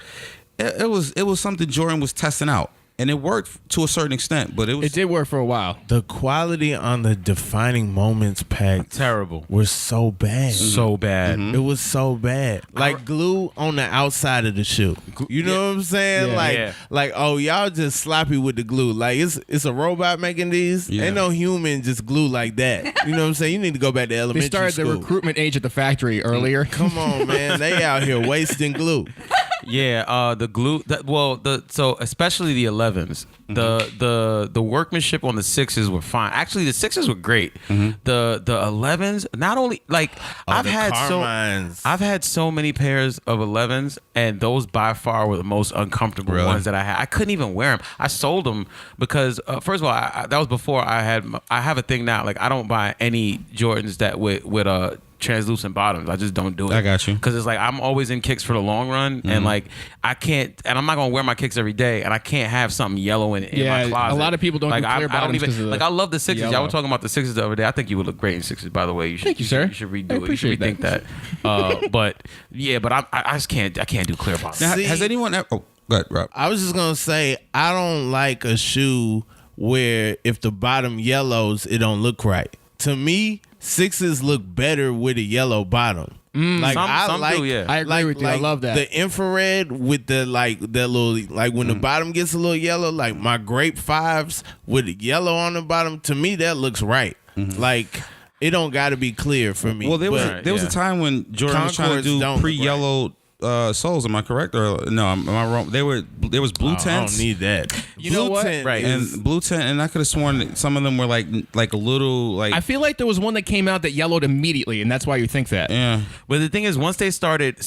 it was something Jordan was testing out. And it worked to a certain extent, but it did work for a while. The quality on the defining moments pack terrible. Was so bad. So bad. It was so bad. Like glue on the outside of the shoe. You know what I'm saying? Like oh, y'all just sloppy with the glue. Like it's a robot making these. Ain't no human just glue like that. You know what I'm saying? You need to go back to elementary school. They started the recruitment age at the factory earlier. Come on, man. They out here wasting glue. Yeah, the glue. So especially the 11s, the workmanship on the 6s were fine. Actually, the 6s were great. The 11s, not only like I've had so many pairs of 11s, and those by far were the most uncomfortable ones that I had. I couldn't even wear them. I sold them because first of all, that was before I have a thing now. Like I don't buy any Jordans that with translucent bottoms. I just don't do it. I got you. Because it's like I'm always in kicks for the long run, and like I can't, and I'm not gonna wear my kicks every day, and I can't have something yellow in my closet. A lot of people don't do clear bottoms. I don't even I love the 6s. Y'all were talking about the 6s the other day. I think you would look great in 6s. By the way, you should. Thank you, sir. You should redo it. You should rethink that. But yeah, but I just can't. I can't do clear bottoms. Now, has anyone ever? Oh, go ahead, Rob. I was just gonna say I don't like a shoe where if the bottom yellows, it don't look right. To me, 6s look better with a yellow bottom. Like some I do, yeah. I agree with you. I love that. The infrared with the that little when the bottom gets a little yellow, like my grape 5s with the yellow on the bottom. To me, that looks right. Like it don't got to be clear for me. Well, there was a time when Jordan was trying to do pre-yellowed soles. Am I correct or no? Am I wrong? There was blue tents. I don't need that. You know what? Right. And blue tent, and I could have sworn that some of them were like a little like. I feel like there was one that came out that yellowed immediately, and that's why you think that. Yeah. But the thing is, once they started,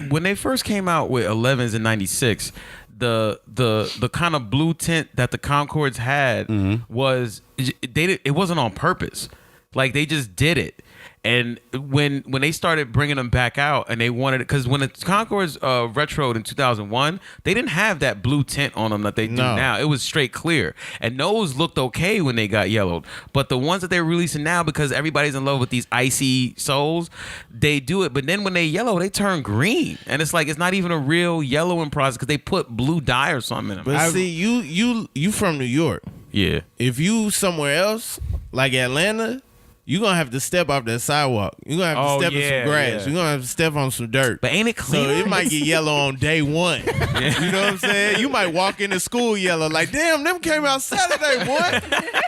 when they first came out with 11s in '96, the kind of blue tint that the Concords had was it wasn't on purpose. Like they just did it. And when they started bringing them back out, and they wanted it, because when the Concords retroed in 2001, they didn't have that blue tint on them that they do now. It was straight clear, and those looked okay when they got yellowed. But the ones that they're releasing now, because everybody's in love with these icy soles, they do it. But then when they yellow, they turn green, and it's like it's not even a real yellowing process because they put blue dye or something in them. But see, you from New York. Yeah. If you somewhere else like Atlanta, you're going to have to step off that sidewalk. You're going to have to step in some grass. You're going to have to step on some dirt. But ain't it clean? So it might get yellow on day one. You know what I'm saying? You might walk into school yellow like, damn, them came out Saturday, boy.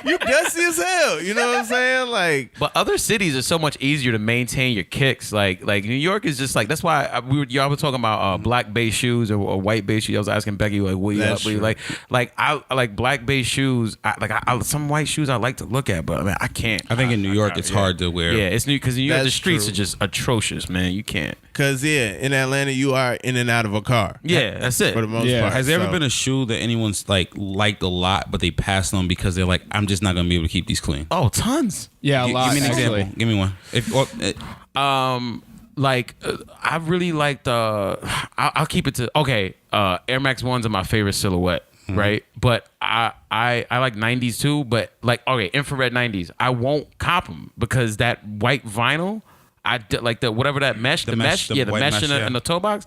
You dusty as hell. You know what I'm saying? Like, but other cities are so much easier to maintain your kicks. Like New York is just like, that's why y'all were talking about black base shoes or white base shoes. I was asking Becky, like, what you like? I like black base shoes. Some white shoes I like to look at, but I mean, I can't. I think in New York, it's hard to wear. Yeah, it's new because New York, the streets true. are just atrocious, man. You can't. Because, in Atlanta, you are in and out of a car. Yeah, that's it. For the most part. Has there ever been a shoe that anyone's liked a lot, but they passed on because they're like, I'm just not going to be able to keep these clean? Oh, tons. Yeah, a lot. Give me an example. Give me one. I really liked. I'll keep it to Air Max 1s are my favorite silhouette. Right, but I like 90s too. But infrared 90s, I won't cop them because that white vinyl, like the whatever that mesh, the mesh in the toe box.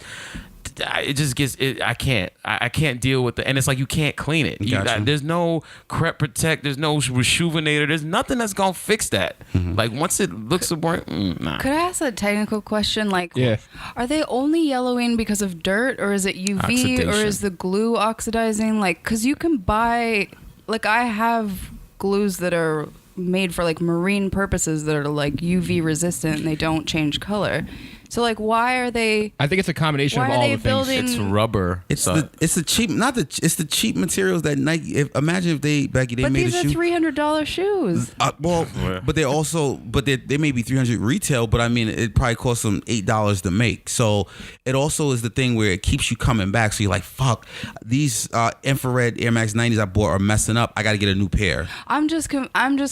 it just gets it. I can't deal with it, and it's like you can't clean it. There's no Crep Protect, there's no Rejuvenator, there's nothing that's gonna fix that. Like once it looks nah. Could I ask a technical question? Like, are they only yellowing because of dirt, or is it UV, Oxidation. or is the glue oxidizing? Like, because you can buy, like, I have glues that are made for like marine purposes that are like UV resistant and they don't change color. So like, why are they? I think it's a combination of all the things. It's rubber. It's the cheap materials that Nike. Imagine if they made a shoe. But these are $300 shoes. But they also they may be $300 retail, but I mean it probably costs them $8 to make. So it also is the thing where it keeps you coming back. So you're like, fuck, these infrared Air Max 90s I bought are messing up. I got to get a new pair. I'm just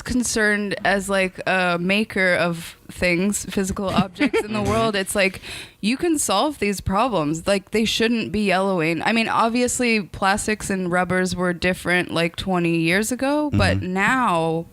concerned as like a maker of things, physical objects in the world. It's like you can solve these problems. Like they shouldn't be yellowing. I mean, obviously plastics and rubbers were different like 20 years ago, but now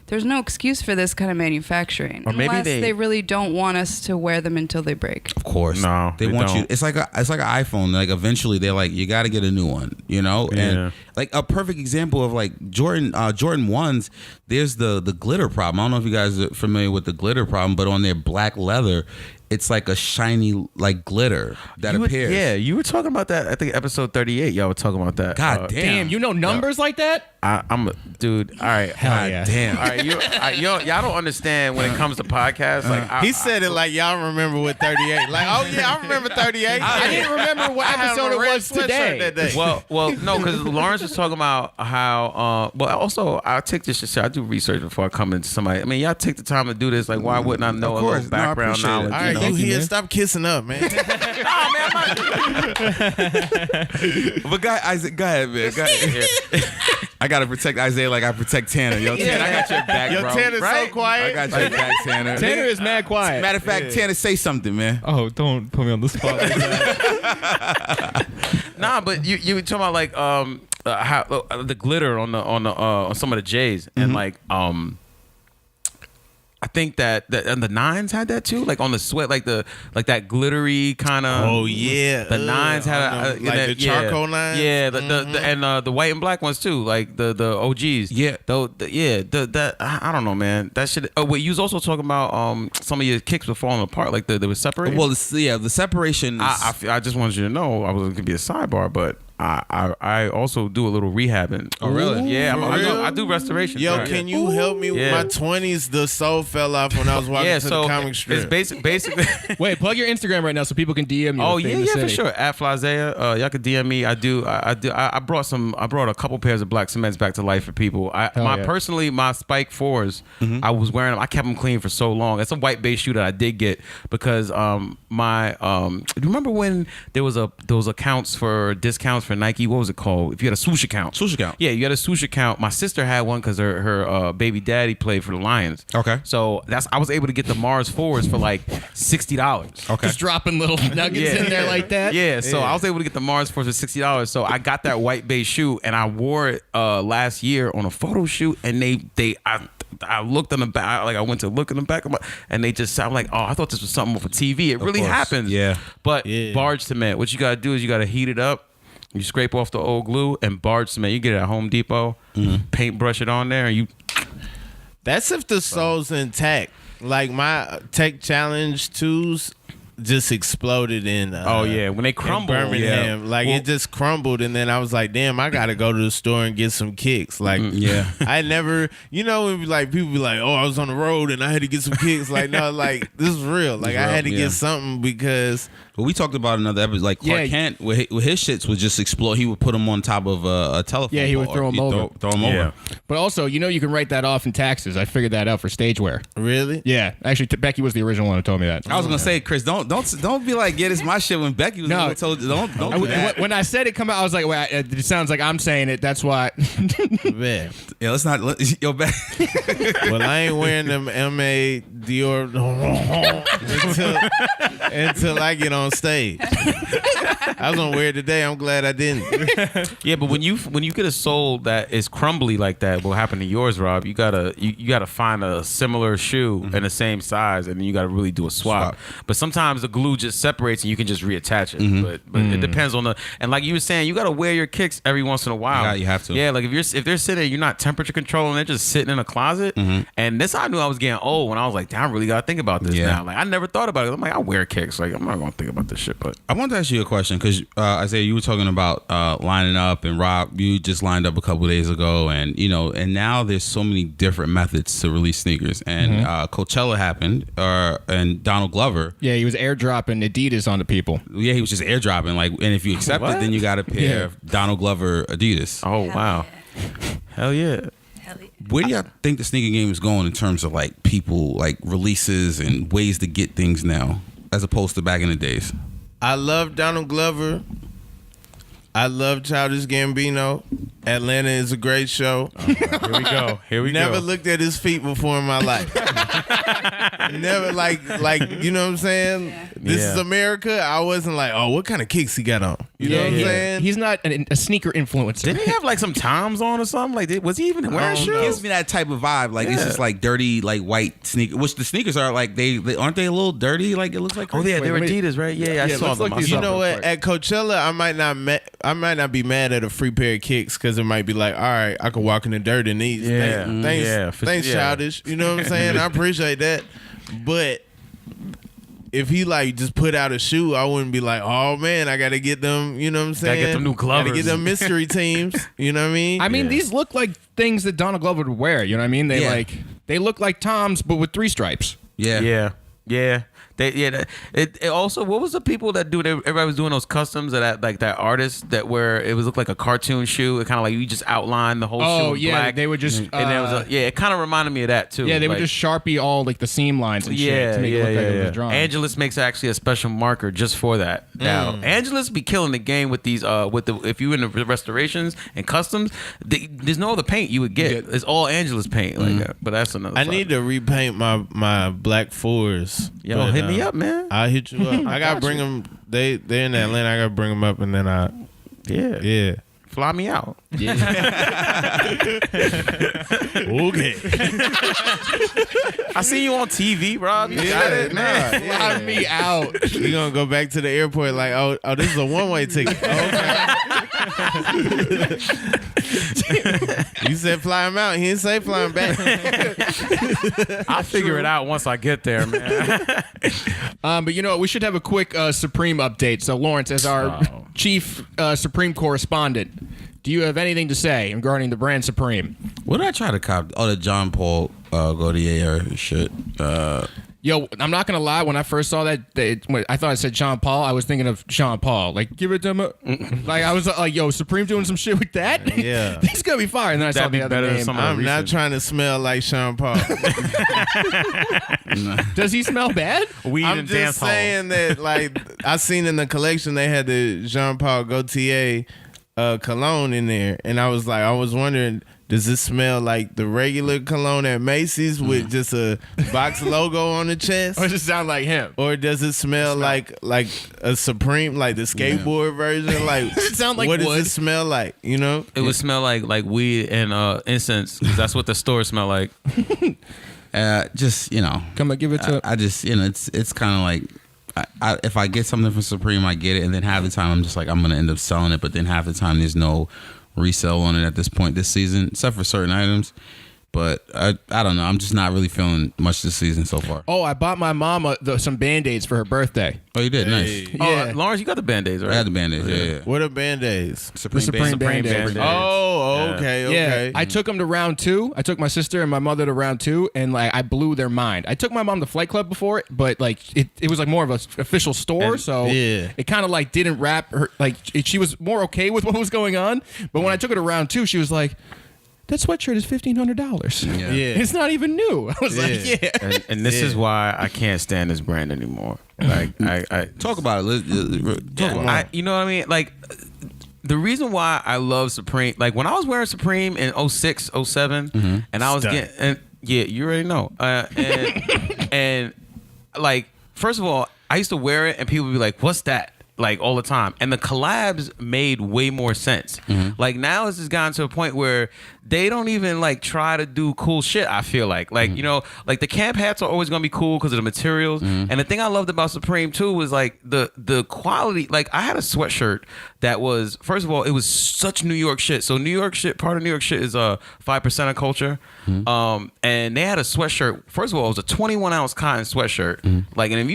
there's no excuse for this kind of manufacturing. Or maybe unless they really don't want us to wear them until they break. Of course, no, they want don't. you. It's like an iPhone. Like eventually they're like, you got to get a new one. You know, and like a perfect example of like Jordan 1s. There's the glitter problem. I don't know if you guys are familiar with the glitter problem, but on their black leather, it's like a shiny like glitter that appears. Yeah, you were talking about that. I think episode 38. Y'all were talking about that. God damn, you know numbers like that? I'm a dude. All right, Hell yeah. damn. all right. Y'all don't understand when it comes to podcasts. Like He said it like y'all remember with 38. Like, oh yeah, I remember 38. I didn't remember what episode it was today. That day. Well, no, because Lawrence was talking about how. Well, also I take this shit. I do research before I come into somebody. I mean, y'all take the time to do this. Like, why wouldn't I know a little background knowledge? All right, you here? Stop kissing up, man. Nah, man. But go ahead, man. Go ahead. I gotta protect Isaiah like I protect Tanner. Yo, Tanner, I got your back, Yo, bro. Tanner's so quiet. I got your back, Tanner. Tanner is mad quiet. Matter of fact, Tanner, say something, man. Oh, don't put me on the spot like that. Nah, but you were talking about like how the glitter on some of the J's and like I think that and the nines had that too, like on the sweat, like that glittery kind of. Oh yeah, the nines had like the charcoal nines. Yeah, and the white and black ones too, like the OGs. Yeah, that I don't know, man. That shit. Oh wait, you was also talking about some of your kicks were falling apart, like they were separated. Well, the separation. I just wanted you to know I was gonna be a sidebar, but I also do a little rehabbing. Oh really? Yeah, I do restoration. Yo, can you help me with my 20s? The soul fell off when I was walking to the comic strip. It's basically. Wait, plug your Instagram right now so people can DM you. Oh yeah, for sure. At Flazea, y'all can DM me. I brought a couple pairs of black cements back to life for people. Personally, my Spike 4s, I was wearing them. I kept them clean for so long. It's a white base shoe that I did get because do you remember when there was those accounts for discounts for Nike? What was it called? If you had a swoosh account. Swoosh account. Yeah, you had a swoosh account. My sister had one because her baby daddy played for the Lions. Okay. So I was able to get the Mars 4s for like $60. Okay. Just dropping little nuggets in there like that. Yeah, so I was able to get the Mars 4s for $60. So I got that white base shoe and I wore it last year on a photo shoot, and I looked on the back, like I went to look in the back of my, and they just sound like, oh, I thought this was something off of TV. It really happens. Yeah. But barge cement, what you gotta do is you gotta heat it up. You scrape off the old glue and barge cement. You get it at Home Depot, paintbrush it on there, and you. That's if the sole's intact. Like my Tech Challenge 2s just exploded in when they crumble in Birmingham. It just crumbled, and then I was like, damn, I gotta go to the store and get some kicks. Like I never, like people be like, oh, I was on the road and I had to get some kicks. Like, no, like this is real. Like I had to get something because we talked about another episode, like Clark Kent with his shits would just explode. He would put them on top of a telephone. Yeah, he would throw them over. Throw them over. But also, you can write that off in taxes. I figured that out for stage wear. Really? Yeah, actually, Becky was the original one who told me that. I was gonna say, Chris, don't be like, yeah, this is my shit when Becky was the one who told you. Don't do that. When I said it come out, I was like, well, it sounds like I'm saying it. That's why. Man. Yeah, let's not. Yo, Becky. Well, I ain't wearing them MA Dior until I get on stage. I was gonna wear it today. I'm glad I didn't. Yeah, but when you get a sole that is crumbly like that, what happened to yours, Rob? You gotta find a similar shoe in the same size, and then you gotta really do a swap. But sometimes sometimes the glue just separates and you can just reattach it. But it depends on and like you were saying, you got to wear your kicks every once in a while. Yeah, you have to. Yeah, like if they're sitting, you're not temperature controlling, they're just sitting in a closet. And this I knew I was getting old when I was like, damn, I really got to think about this now. Like I never thought about it. I'm like, I wear kicks. Like I'm not going to think about this shit. But I wanted to ask you a question because Isaiah, you were talking about lining up, and Rob, you just lined up a couple days ago, and and now there's so many different methods to release sneakers. And Coachella happened, and Donald Glover. Yeah, he was airdropping Adidas onto people. Yeah, he was just airdropping. Like, and if you accept it, then you got a pair of Donald Glover Adidas. oh wow, hell yeah. Where do y'all think the sneaker game is going in terms of like people, like releases and ways to get things now, as opposed to back in the days? I love Donald Glover. I love Childish Gambino. Atlanta is a great show. Here we Never go. looked at his feet before in my life. Never like you know what I'm saying? This is America. I wasn't like, oh, what kind of kicks he got on? You know what I'm saying? He's not a sneaker influencer. Didn't he have like some Toms on or something? Like, was he even wearing It shoes? gives me that type of vibe. Like it's just like dirty, like white sneakers. Which the sneakers are like they aren't they a little dirty? Like it looks like. Oh yeah, they were Wait, Adidas, right? Yeah, I saw let's them. look these You up know real what? quick. At Coachella, I might not be mad at a free pair of kicks because it might be like, all right, I could walk in the dirt in these. Yeah. Thanks, Yeah. Childish. You know what I'm saying? I appreciate that. But if he like just put out a shoe, I wouldn't be like, oh man, I gotta get them. You know what I'm saying? Gotta get them new Glovers. Gotta get them mystery teams. You know what I mean? I mean, these look like things that Donald Glover would wear. You know what I mean? They look like Toms, but with 3 stripes. Yeah. Yeah. It also, what was the people that do? Everybody was doing those customs that like that artist that where it was look like a cartoon shoe. It kind of like you just outline the whole shoe. Oh with yeah, black. they would just and there was it kind of reminded me of that too. yeah, they like, would just Sharpie all like the seam lines and shit to make it look like it was drawn. Angelus makes actually a special marker just for that. Now, Angelus be killing the game with these if you in the restorations and customs, there's no other paint you would get. It's all Angelus paint like that. But that's another. I need to repaint my black 4s. Yo, But, hit me up, man. I'll hit you up. I gotta bring them. They're in Atlanta. I gotta bring them up, and then yeah. Fly me out. Okay. I see you on TV, Rob. You got it, man. Fly me out. You gonna go back to the airport like, oh, this is a one-way ticket. Okay. You said fly him out. He didn't say fly him back. I'll figure it out once I get there, man. But you know what? We should have a quick Supreme update. So Lawrence, as our chief Supreme correspondent, do you have anything to say regarding the brand Supreme? What did I try to cop? Oh, the John Paul Gaultier shit. Yo, I'm not gonna lie. When I first saw that, I thought it said Jean Paul. I was thinking of Jean Paul. Like, give it to him. Like, I was like, yo, Supreme doing some shit with that. Yeah. This is gonna be fire. And then I saw That'd be the other better than name. some of the I'm not recent- trying to smell like Sean Paul. Does he smell bad? Weed I'm and just dance halls. saying that, like, I seen in the collection they had the Jean Paul Gaultier cologne in there, and I was wondering, does this smell like the regular cologne at Macy's with just a box logo on the chest? Or does it sound like him? Or does it smell like a Supreme, like the skateboard version? Like, Does it sound like what wood? does it smell like? You know? It would smell like weed and incense, 'cause that's what the stores smell like. Just Come on, give it to. I just it's kind of like. If I get something from Supreme, I get it, and then half the time I'm just like I'm gonna end up selling it, but then half the time there's no resale on it at this point this season, except for certain items. But I don't know. I'm just not really feeling much this season so far. Oh, I bought my mom some Band-Aids for her birthday. Oh, you did? Nice. Yeah. Oh, Lawrence, you got the Band-Aids, right? I had the Band-Aids. Yeah. What are Band-Aids? Supreme Band-Aids. Oh, okay. Yeah, I took them to round 2. I took my sister and my mother to round 2, and like I blew their mind. I took my mom to Flight Club before it, but like it was like more of an official store, And- so yeah. it kind of like didn't wrap her. Like she was more okay with what was going on, but when I took her to round 2, she was like, that sweatshirt is $1,500. Yeah. It's not even new. I was like, yeah. And this is why I can't stand this brand anymore. Like I Talk about it. Talk about it. you know what I mean? Like the reason why I love Supreme, like when I was wearing Supreme in 06, 07, and I was getting, and yeah, you already know. And like, first of all, I used to wear it and people would be like, what's that? like all the time, and the collabs made way more sense. Like now it's just gotten to a point where they don't even like try to do cool shit. I feel like you know, like the camp hats are always gonna be cool because of the materials. And the thing I loved about Supreme too was like the quality. Like I had a sweatshirt that was, first of all, it was such New York shit. So New York shit, part of New York shit is 5% of culture. And they had a sweatshirt. First of all, it was a 21-ounce cotton sweatshirt. Like, and if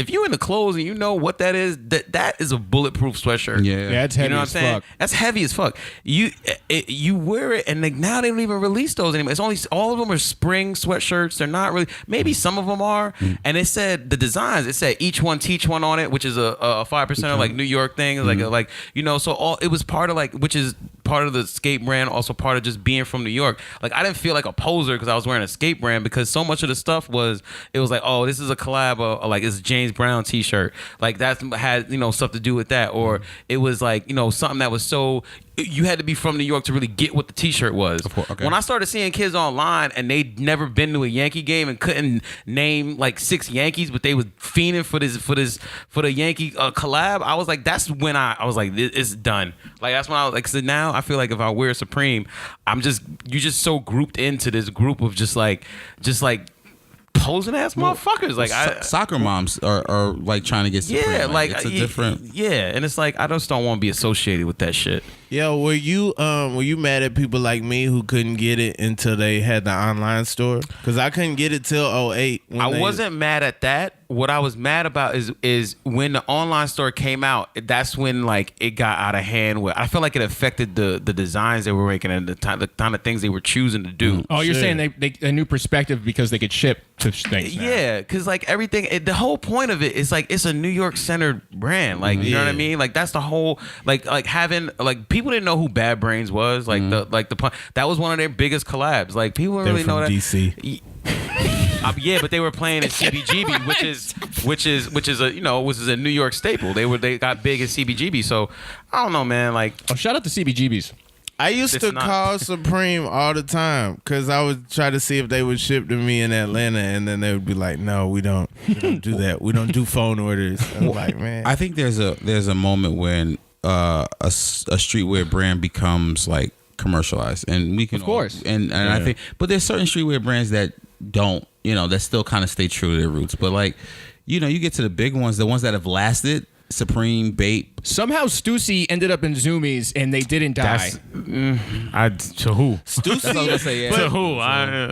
you in the clothes and you know what that is, that is a bulletproof sweatshirt. Yeah, it's heavy you know what I'm as saying? fuck. That's heavy as fuck. You wear it, and like now they don't even release those anymore. It's only, all of them are spring sweatshirts. They're not really. Maybe some of them are. And it said the designs. It said each one teach one on it, which is a 5% like New York thing. Like you know, so all it was part of like, which is part of the skate brand, also part of just being from New York. Like I didn't feel like a poser because I was wearing a skate brand, because so much of the stuff was, it was like, oh, this is a collab, or like it's a James Brown t-shirt, like that had, you know, stuff to do with that, or it was like, you know, something that was so, you had to be from New York to really get what the t-shirt was. Okay. When I started seeing kids online and they'd never been to a Yankee game and couldn't name like 6 Yankees, but they was fiending for the Yankee collab, I was like, that's when I was like, it's done. Like that's when I was like, so now I feel like if I wear Supreme, you're just so grouped into this group of just like posing ass motherfuckers. Like soccer moms are like trying to get Supreme. Yeah, like it's a different. Yeah, and it's like I just don't want to be associated with that shit. Yo, were you mad at people like me who couldn't get it until they had the online store? Because I couldn't get it till 08. I wasn't mad at that. What I was mad about is when the online store came out. That's when like it got out of hand. Where I felt like it affected the designs they were making and the kind of things they were choosing to do. Oh, you're saying they a new perspective because they could ship to things now. Yeah, because like everything, the whole point of it is like it's a New York centered brand. Like you know what I mean? Like that's the whole like having like people didn't know who Bad Brains was. Like that was one of their biggest collabs. Like people didn't really know that. DC. Yeah, but they were playing in CBGB, which is a New York staple. They got big in CBGB. So I don't know, man. Like, Oh, shout out to CBGBs. I used to call Supreme all the time because I would try to see if they would ship to me in Atlanta, and then they would be like, "No, we don't do that. We don't do phone orders." I'm like, man, I think there's a moment when a streetwear brand becomes like commercialized, and we can, of course, and I think, but there's certain streetwear brands that don't, you know, that still kind of stay true to their roots. But like, you know, you get to the big ones, the ones that have lasted. Supreme, Bape. Somehow Stussy ended up in Zoomies and they didn't die. to who? Stussy, To who?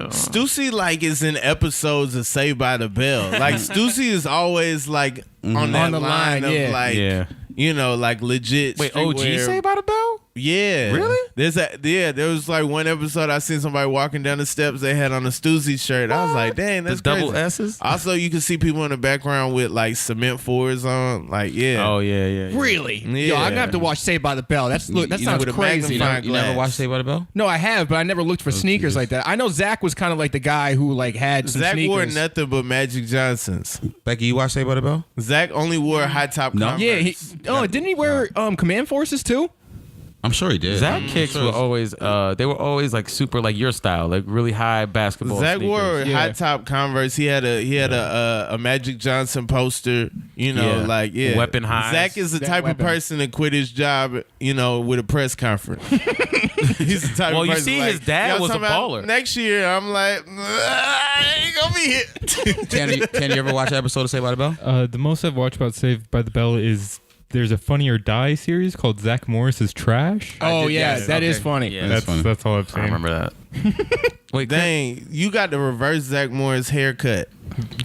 Stussy like is in episodes of Saved by the Bell. Like Stussy is always like on that the line of like, you know, like legit. Wait, OG streetwear. Saved by the Bell? Yeah. Really? There was like one episode I seen somebody walking down the steps they had on a Stussy shirt. I was like, dang, that's the double crazy. S's? Also, you can see people in the background with like cement fours on. Like, yeah. Oh yeah. Really? Yeah. Yo, I'm gonna have to watch Saved by the Bell. That You know, sounds with a crazy. magnifying You never glass. watched Saved by the Bell? No, I have, but I never looked for sneakers like that. I know Zach was kind of like the guy who like had some Zach sneakers. wore nothing but Magic Johnsons. Becky, you watched Saved by the Bell? Zach only wore high top Converse. Yeah, didn't he wear Command Forces too? I'm sure he did. Zach kicks were always they were always like super like your style, like really high basketball. Zach sneakers. wore high top Converse. He had a Magic Johnson poster. You know, Weapon highs. Zach is the type of person to quit his job. You know, with a press conference. He's the type. Well, of you person see, like, his dad "Y'all was a talking about baller." Next year, I'm like, I ain't gonna be here. Can you ever watch an episode of Saved by the Bell? The most I've watched about Saved by the Bell is there's a Funny or Die series called Zach Morris's Trash. Oh did, yeah, yes. that is Okay. funny. Yeah, that's funny. that's all I've I seen. remember that. Wait, Dang, you got the reverse Zach Morris haircut.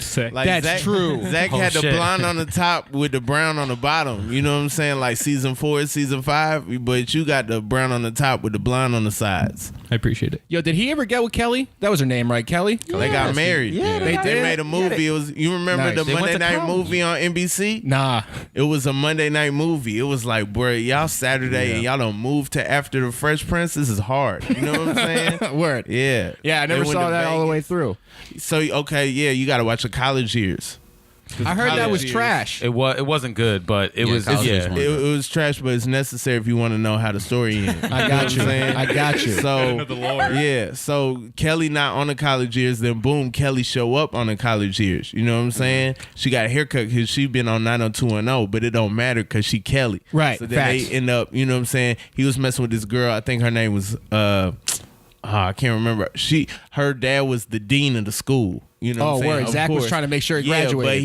Sick. Like That's Zach, true. Zach Oh, had the shit. blonde on the top with the brown on the bottom. You know what I'm saying? Like season 4, season 5, but you got the brown on the top with the blonde on the sides. I appreciate it. Yo, did he ever get with Kelly? That was her name, right? Kelly? They got married. Yeah, they did. made a movie. It was, you remember Nice. the They went Monday to night college. movie on NBC? Nah. It was a Monday night movie. It was like, bro, y'all Saturday and y'all don't move to after the Fresh Prince. This is hard. You know what I'm saying? Word. Yeah. Yeah, I They never went saw to that all the way Vegas. through. So okay, yeah, you got to watch the college years. I heard that college was years- trash. It wasn't good, but it was college years yeah. weren't It was trash, but it's necessary if you want to know how the story ends. I got you. I got you. So yeah, so Kelly not on the college years, then boom, Kelly show up on the college years. You know what I'm saying? She got a haircut because she been on 90210, but it don't matter because she Kelly. Right, So then facts. they end up, you know what I'm saying? He was messing with this girl. I think her name was I can't remember. Her dad was the dean of the school. You know what I'm saying? word. Of Zach was course. trying to make sure he Yeah, graduated. but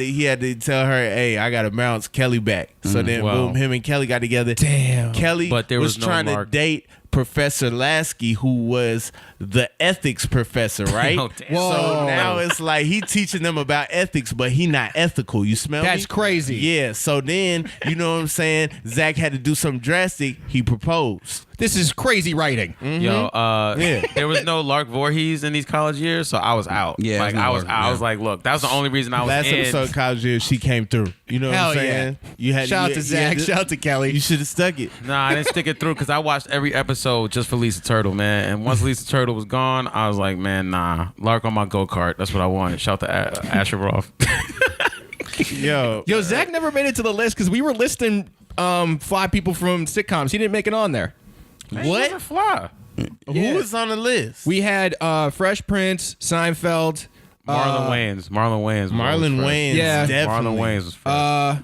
he had to tell her, hey, I gotta bounce Kelly back. So then Wow. boom, him and Kelly got together. Damn. Kelly But there was no trying Mark. to date Professor Lasky, who was the ethics professor, right? Oh, damn. Whoa. So now it's like he teaching them about ethics, but he not ethical. You smell me? That's crazy. Yeah. So then, you know what I'm saying? Zach had to do something drastic. He proposed. This is crazy writing. Yo, Yeah. there was no Lark Voorhees in these college years, so I was out. Yeah, like there's no I was Lark, I yeah. was like, look, that's the only reason I was Last in. episode of college years, she came through. You know Hell what I'm yeah. saying? You had Shout out to you Zach. had Shout out to Kelly. You should have stuck it. Nah, I didn't stick it through because I watched every episode just for Lisa Turtle, man. And once Lisa Turtle was gone, I was like, man, nah. Lark on my go-kart. That's what I wanted. Shout out to Asher Roth. Yo, Yo, Zach never made it to the list because we were listing 5 people from sitcoms. He didn't make it on there. What? Fly. who was on the list? We had Fresh Prince, Seinfeld, Marlon Wayans. Marlon Wayans. was Marlon always fresh. Yeah. Wayans, Marlon definitely. Wayans was fresh.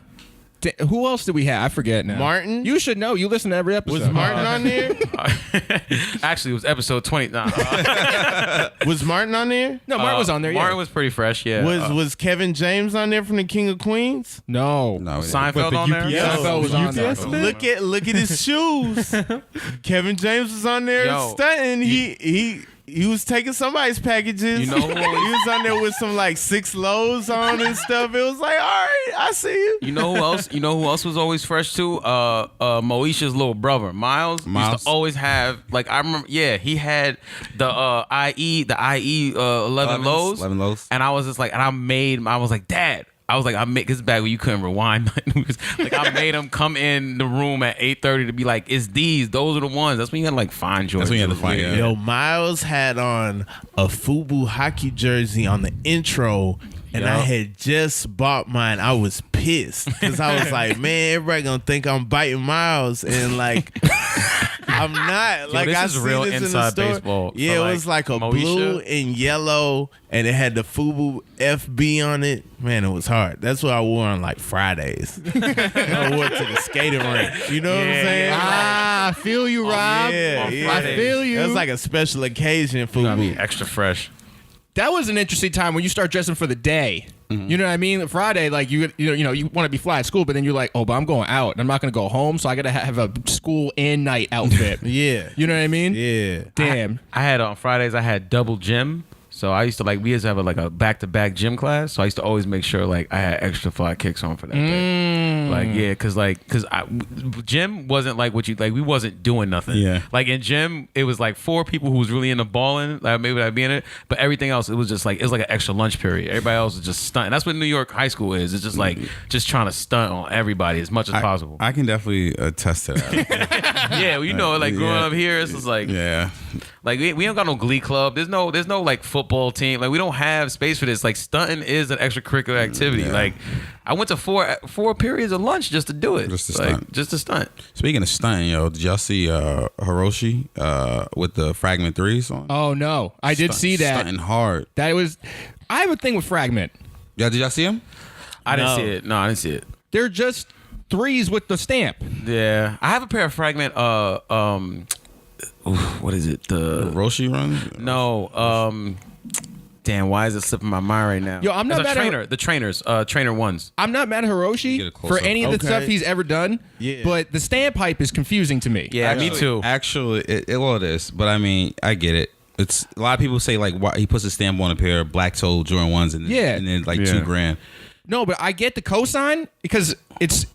who else did we have? I forget now. Martin? You should know. You listen to every episode. Was Martin on there? Actually, it was episode 20. Nah, Was Martin on there? No, Martin was on there. Martin Yeah. was pretty fresh, yeah. Was Kevin James on there from the King of Queens? No. No, Seinfeld the on there? UPS? Seinfeld was on there. UPS man? Look at his shoes. Kevin James was on there Yo. stunting. He was taking somebody's packages. You know who he was on there with some like 6 lows on and stuff. It was like, all right, I see you. You know who else? You know who else was always fresh too? Moesha's little brother, Miles. Used to always have like I remember. Yeah, he had the IE 11 lows. 11 lows. And I was just like, and I was like, Dad. I was like, I make this back when you couldn't rewind. Like I made him come in the room at 8:30 to be like, it's these. Those are the ones. That's when you had to like find Jordan. That's when you had to find, yeah. Yo, Miles had on a FUBU hockey jersey on the intro, and I Yup. had just bought mine. I was pissed because I was like, man, everybody gonna think I'm biting Miles, and like I'm not. Like this I is see real this in the inside store. baseball Yeah, for, it was like, like a Moesha. blue and yellow, and it had the FUBU FB on it. Man, it was hard. That's what I wore on like Fridays. I wore it to the skating rink. You know what I'm Yeah, saying? yeah. Ah, I feel you, Rob. Yeah, on yeah. I feel you. It was like a special occasion for I me. mean, extra fresh. That was an interesting time when you start dressing for the day. Mm-hmm. You know what I mean? Friday, like you want to be fly at school, but then you're like, oh, but I'm going out. And I'm not going to go home, so I got to have a school and night outfit. Yeah. You know what I mean? Yeah. Damn. I had on Fridays. I had double gym. So I used to we used to have a back-to-back gym class. So I used to always make sure like I had extra fly kicks on for that day. Like yeah, cause gym wasn't like what you like. We wasn't doing nothing. Yeah. Like in gym, it was like 4 people who was really into balling. Like maybe I'd be in it, but everything else it was just like it was like an extra lunch period. Everybody else was just stunting. That's what New York high school is. It's just like just trying to stunt on everybody as much as possible. I can definitely attest to that. Yeah, well, you know, like growing Yeah. up here, it's just like Yeah. like we don't got no glee club. There's no like football team. Like we don't have space for this. Like stunting is an extracurricular activity. Yeah. Like I went to four periods of lunch just to do it. Just to like, stunt. Just to stunt. Speaking of stunting, yo, did y'all see Hiroshi with the Fragment 3s on? Oh, no. I did see that. Stunting hard. That was. I have a thing with Fragment. Yeah, did y'all see him? I didn't No. see it. No, I didn't see it. They're just 3s with the stamp. Yeah, I have a pair of Fragment. What is it? The Hiroshi run? no. Damn, why is it slipping my mind right now? Yo, I'm not It's a mad at- trainer. The trainers. Trainer ones. I'm not mad at Get Hiroshi a close for up. any of the Okay. stuff he's ever done. Yeah. But the stamp hype is confusing to me. Yeah, me too. Actually, it is. But I mean, I get it. It's a lot of people say like, why he puts a stamp on a pair of black toe Jordan 1s and Yeah. and then like Yeah. $2,000. No, but I get the cosign because it's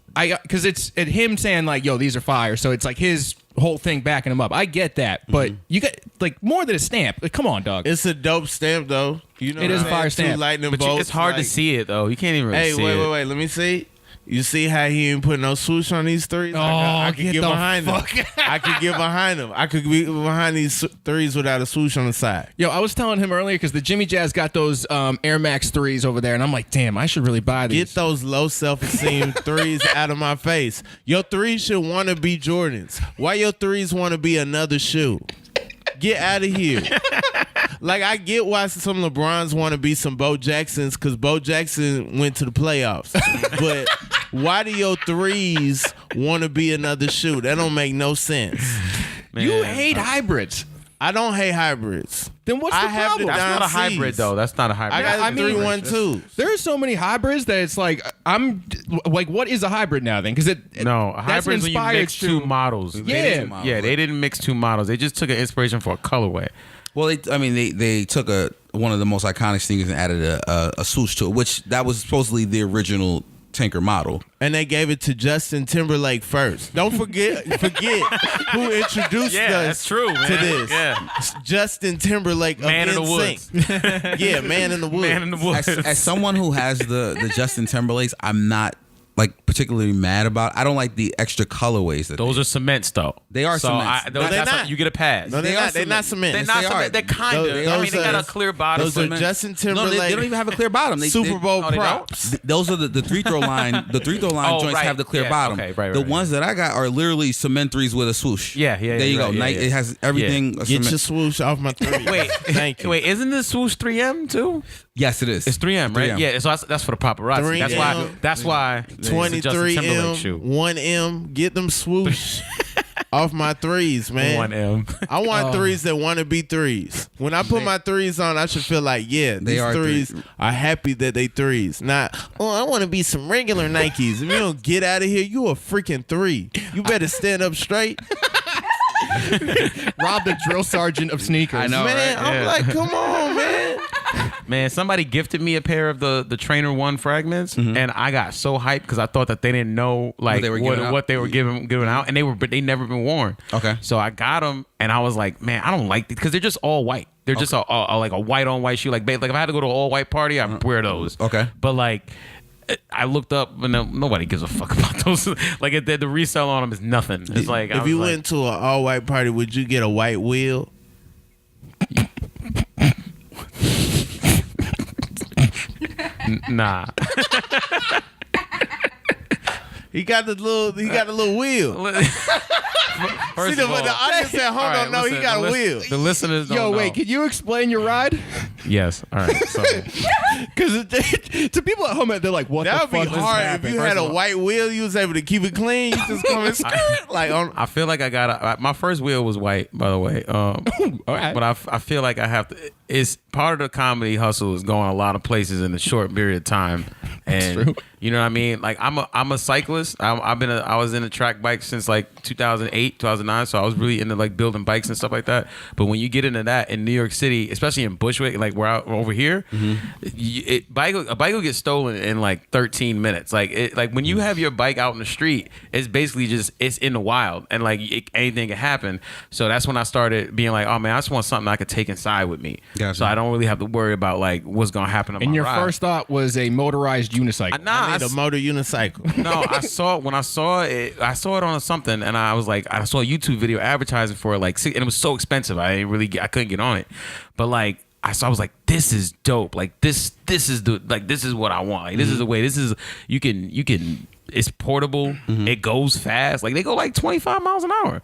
him saying like, "Yo, these are fire." So it's like his whole thing backing him up. I get that, but you got like more than a stamp. Like, come on, dog. It's a dope stamp though. You know It what is I'm a fire saying? stamp. 2 lightning But bolts. it's hard to like- see it though. You can't even really Hey, see wait, it. wait, wait. Let me see. You see how he ain't put no swoosh on these threes? I could get behind him. I could get behind him. I could be behind these threes without a swoosh on the side. Yo, I was telling him earlier because the Jimmy Jazz got those Air Max 3s over there, and I'm like, damn, I should really buy these. Get those low self-esteem threes out of my face. Your threes should want to be Jordans. Why your threes want to be another shoe? Get out of here. Like, I get why some LeBrons want to be some Bo Jacksons because Bo Jackson went to the playoffs. But why do your threes want to be another shoe? That don't make no sense. Man, you hate hybrids. I don't hate hybrids. Then what's the problem? That's not a hybrid, though. That's not a hybrid. I got 3-1-2. There are so many hybrids that it's like, I'm like, what is a hybrid now then? Because a hybrid is when you mix two models. Yeah. Yeah, they didn't mix two models. They just took an inspiration for a colorway. Well, they took one of the most iconic sneakers and added a swoosh to it, which that was supposedly the original Tinker model. And they gave it to Justin Timberlake first. Don't forget who introduced us true, to this. Yeah. Justin Timberlake Man of in the NSYNC. Yeah, Man in the Woods. Man in the Woods. As someone who has the Justin Timberlakes, I'm not like particularly mad about. I don't like the extra colorways that those are cements, though. They are cements. they're not. You get a pass. No, they're not cement. They're not cement. They're kind of. I mean, they got a clear bottom. Those are Justin Timberlake. No, they don't even have a clear bottom. Super Bowl props. Those are the free throw line. The free throw line joints have the clear bottom. Okay, right, the ones that I got are literally cement threes with a swoosh. Yeah. There you go. It has everything. Get your swoosh off my three. Wait, thank you. Wait, isn't this swoosh 3M too? Yes, it is. It's 3M, right? 3M. Yeah, so that's for the paparazzi. 3M. That's why. It's a Justin Timberlake 23M, shoe. 1M. Get them swoosh off my threes, man. 1M. I want threes that want to be threes. When I put my threes on, I should feel like, yeah, these are threes are happy that they threes. Not, I want to be some regular Nikes. If you don't get out of here, you a freaking three. You better stand up straight. Rob the drill sergeant of sneakers. I know, Man, right? I'm like, come on, man. Man, somebody gifted me a pair of the Trainer One fragments, and I got so hyped because I thought that they didn't know like what they were giving out, and they never been worn. Okay. So I got them, and I was like, man, I don't like these because they're just all white. They're just like a white on white shoe. Like if I had to go to an all white party, I'd wear those. Okay. But like, I looked up, and nobody gives a fuck about those. Like the resale on them is nothing. It's like if you went to an all white party, would you get a white wheel? Nah. He got the little wheel. First See, of all, the audience at home don't know he got a wheel. The listeners don't know. Yo, wait, can you explain your ride? Yes. All right. So Because to people at home, they're like, what That the would be fuck just hard happened? if you had a white wheel. You was able to keep it clean. You just come and skirt like on. I feel like I got my first wheel was white, by the way. All right. But I feel like I have to. It's part of the comedy hustle is going a lot of places in a short period of time, and true. you know what I mean. Like I'm a cyclist. I was in a track bike since like 2008, 2009. So I was really into like building bikes and stuff like that. But when you get into that in New York City, especially in Bushwick, like over here, a bike will get stolen in like 13 minutes. Like when you have your bike out in the street, it's basically just it's in the wild, and like anything can happen. So that's when I started being like, oh man, I just want something I could take inside with me. Gotcha. So I don't really have to worry about like what's gonna happen on And my your ride. first thought was a motorized unicycle. I need a motor unicycle. No, I saw it on something, and I was like, I saw a YouTube video advertising for it, like, and it was so expensive, I couldn't get on it. But like, I was like, this is dope. Like this is this is what I want. Like, this is the way. This is you can. It's portable. It goes fast. Like they go like 25 miles an hour.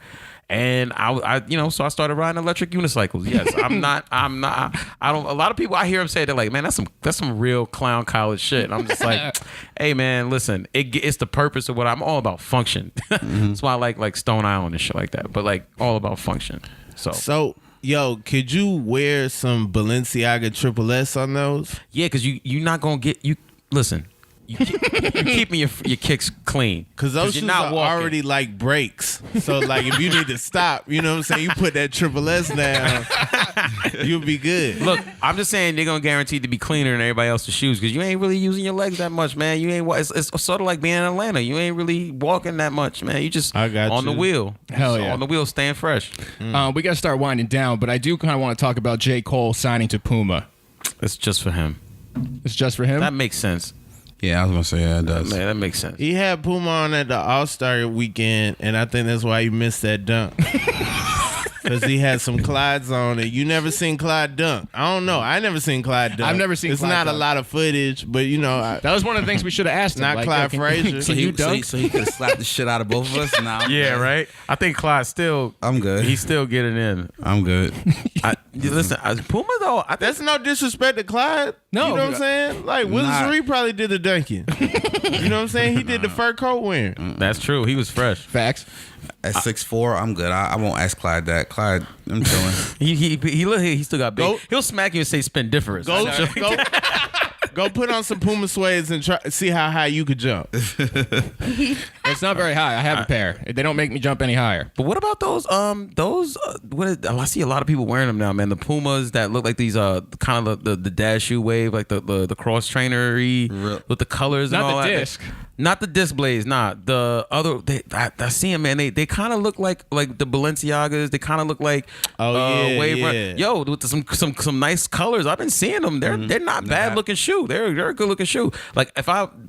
And so I started riding electric unicycles. Yes, I don't. A lot of people I hear them say they're like, man, that's some real clown college shit. And I'm just like, hey man, listen, it's the purpose of what I'm all about. Function. That's why I like Stone Island and shit like that. But like all about function. So yo, could you wear some Balenciaga Triple S on those? yeah, because you're not gonna get you. Listen. You keeping your kicks clean Because those you're shoes not are walking. already like brakes. So like if you need to stop, you know what I'm saying? You put that Triple S down, you'll be good. Look, I'm just saying they're gonna guarantee to be cleaner than everybody else's shoes because you ain't really using your legs that much, man. You ain't. It's sort of like being in Atlanta. You ain't really walking that much, man. You just I got on you. the wheel. Hell yeah. On the wheel, staying fresh. We got to start winding down, but I do kind of want to talk about J. Cole signing to Puma. It's just for him. It's just for him? That makes sense. Yeah, I was gonna say it does. Man, that makes sense. He had Puma on at the All-Star weekend, and I think that's why he missed that dunk. Because he had some Clydes on it. You never seen Clyde dunk. I don't know. I never seen Clyde dunk. I've never seen It's Clyde not dunk. a lot of footage, but That was one of the things we should have asked him. Not like, Clyde yo, Frazier. So he could have slapped the shit out of both of us. Nah, I'm Yeah, good. right. I think Clyde still. I'm good. He's still getting in. I'm good. Listen, Puma though. I think That's no disrespect to Clyde. No. You know what I'm saying? Like, Willis Nah. Reed probably did the dunking. You know what I'm saying? He did the fur coat wearing. that's true. He was fresh. Facts. At 6'4", I'm good. I won't ask Clyde that. Clyde, I'm chilling. He still got big. Go- He'll smack you and say spindiferous. Go put on some Puma suedes and try see how high you could jump. It's not very high. I have a pair. They don't make me jump any higher. But what about those I see a lot of people wearing them now, man. The Pumas that look like these kind of the dad shoe wave, like the cross trainery with the colors and Not all the that. disc. Not the disc blades, not the other. I see them, man. They kind of look like the Balenciagas. They kind of look like wave run. yeah. Yo, with some nice colors. I've been seeing them. They're not bad looking shoe. They're a good looking shoe. Like